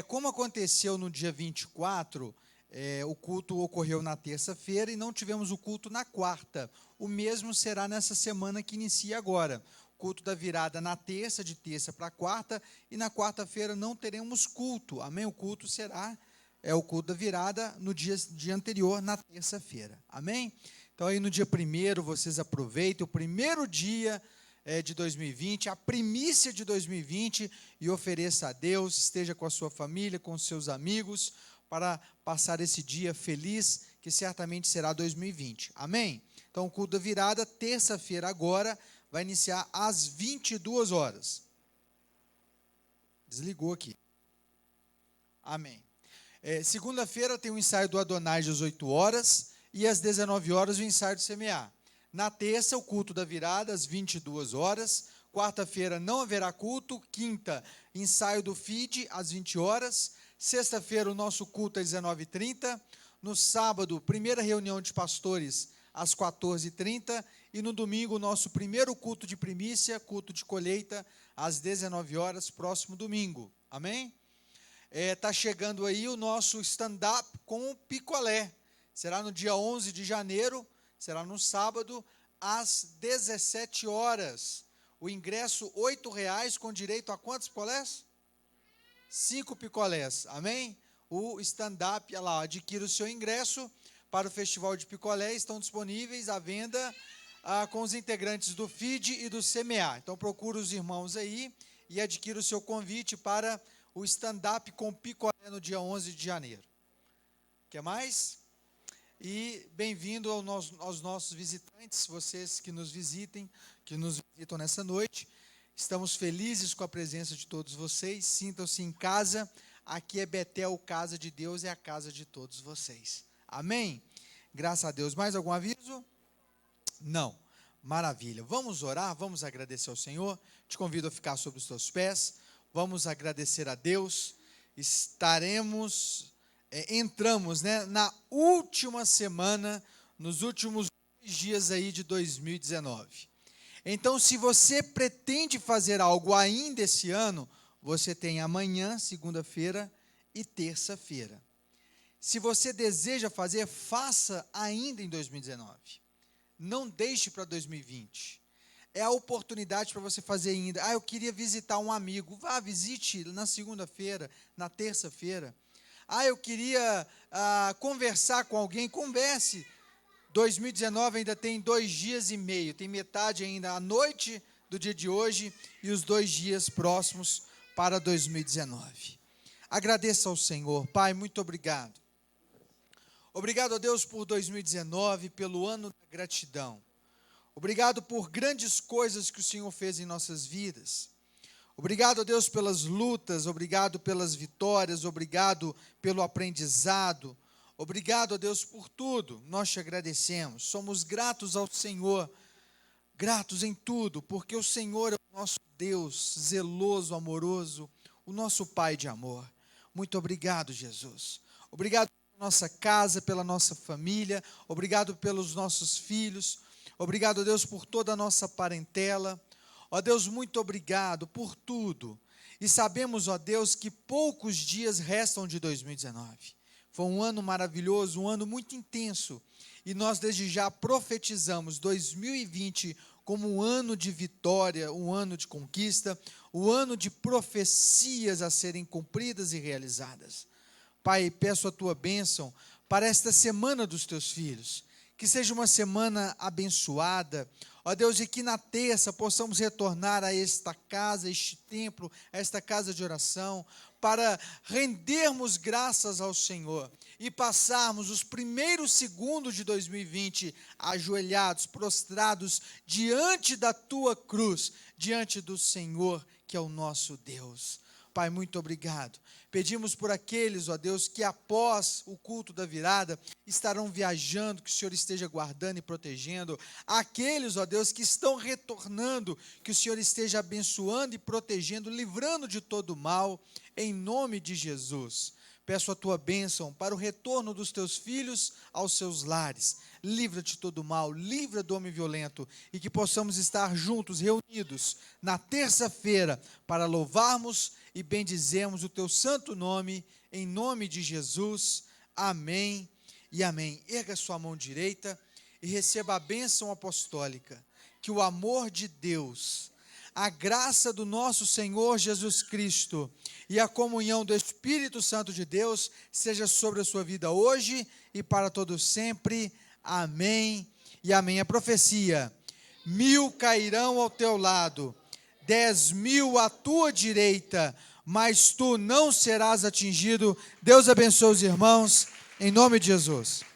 [SPEAKER 6] Como aconteceu no dia 24, o culto ocorreu na terça-feira e não tivemos o culto na quarta. O mesmo será nessa semana que inicia agora. Culto da virada na terça, de terça para quarta, e na quarta-feira não teremos culto. Amém? O culto será o culto da virada no dia anterior, na terça-feira. Amém? Então aí no dia 1º vocês aproveitem o primeiro dia de 2020, a primícia de 2020, e ofereça a Deus, esteja com a sua família, com os seus amigos, para passar esse dia feliz, que certamente será 2020. Amém? Então o culto da virada, terça-feira agora, vai iniciar às 22 horas. Desligou aqui. Amém. Segunda-feira tem o ensaio do Adonai às 18 horas e às 19 horas o ensaio do semear. Na terça, o culto da virada às 22 horas. Quarta-feira não haverá culto. Quinta, ensaio do feed às 20 horas. Sexta-feira, o nosso culto às 19h30. No sábado, primeira reunião de pastores às 14h30. E no domingo, o nosso primeiro culto de primícia, culto de colheita, às 19 horas, próximo domingo. Amém? Está chegando aí o nosso stand-up com o picolé. Será no dia 11 de janeiro, será no sábado, às 17 horas. O ingresso, R$ 8,00, com direito a quantos picolés? 5 picolés. Amém? O stand-up, olha lá, adquira o seu ingresso para o Festival de Picolé, estão disponíveis à venda com os integrantes do FID e do CMA. Então, procure os irmãos aí e adquira o seu convite para o stand-up com picolé no dia 11 de janeiro. Quer mais? E bem-vindo aos nossos visitantes, vocês que nos visitam nessa noite. Estamos felizes com a presença de todos vocês. Sintam-se em casa. Aqui é Betel, casa de Deus, é a casa de todos vocês. Amém? Graças a Deus. Mais algum aviso? Não. Maravilha. Vamos orar, vamos agradecer ao Senhor. Te convido a ficar sobre os teus pés. Vamos agradecer a Deus. Entramos, na última semana, nos últimos 2 dias aí de 2019. Então, se você pretende fazer algo ainda esse ano, você tem amanhã, segunda-feira e terça-feira. Se você deseja fazer, faça ainda em 2019. Não deixe para 2020. É a oportunidade para você fazer ainda. Eu queria visitar um amigo. Vá, visite na segunda-feira, na terça-feira. Eu queria conversar com alguém. Converse. 2019 ainda tem 2 dias e meio. Tem metade ainda à noite do dia de hoje e os 2 dias próximos para 2019. Agradeça ao Senhor. Pai, muito obrigado. Obrigado a Deus por 2019, pelo ano da gratidão. Obrigado por grandes coisas que o Senhor fez em nossas vidas. Obrigado a Deus pelas lutas, obrigado pelas vitórias, obrigado pelo aprendizado. Obrigado a Deus por tudo, nós te agradecemos. Somos gratos ao Senhor, gratos em tudo, porque o Senhor é o nosso Deus, zeloso, amoroso, o nosso Pai de amor. Muito obrigado, Jesus. Obrigado pela nossa casa, pela nossa família, obrigado pelos nossos filhos, obrigado, Deus, por toda a nossa parentela. Ó Deus, muito obrigado por tudo. E sabemos, ó Deus, que poucos dias restam de 2019. Foi um ano maravilhoso, um ano muito intenso. E nós desde já profetizamos 2020 como um ano de vitória, um ano de conquista, um ano de profecias a serem cumpridas e realizadas. Pai, peço a tua bênção para esta semana dos teus filhos. Que seja uma semana abençoada, ó Deus, e que na terça possamos retornar a esta casa, a este templo, a esta casa de oração, para rendermos graças ao Senhor e passarmos os primeiros segundos de 2020 ajoelhados, prostrados diante da tua cruz, diante do Senhor, que é o nosso Deus. Pai, muito obrigado. Pedimos por aqueles, ó Deus, que após o culto da virada estarão viajando, que o Senhor esteja guardando e protegendo. Aqueles, ó Deus, que estão retornando, que o Senhor esteja abençoando e protegendo, livrando de todo mal, em nome de Jesus. Peço a tua bênção para o retorno dos teus filhos aos seus lares. Livra de todo mal, livra do homem violento, e que possamos estar juntos, reunidos, na terça-feira, para louvarmos e bendizermos o teu santo nome, em nome de Jesus. Amém e amém. Erga sua mão direita e receba a bênção apostólica. Que o amor de Deus, a graça do nosso Senhor Jesus Cristo e a comunhão do Espírito Santo de Deus seja sobre a sua vida hoje e para todos sempre. Amém e amém. A profecia: 1000 cairão ao teu lado, 10.000 à tua direita, mas tu não serás atingido. Deus abençoe os irmãos, em nome de Jesus.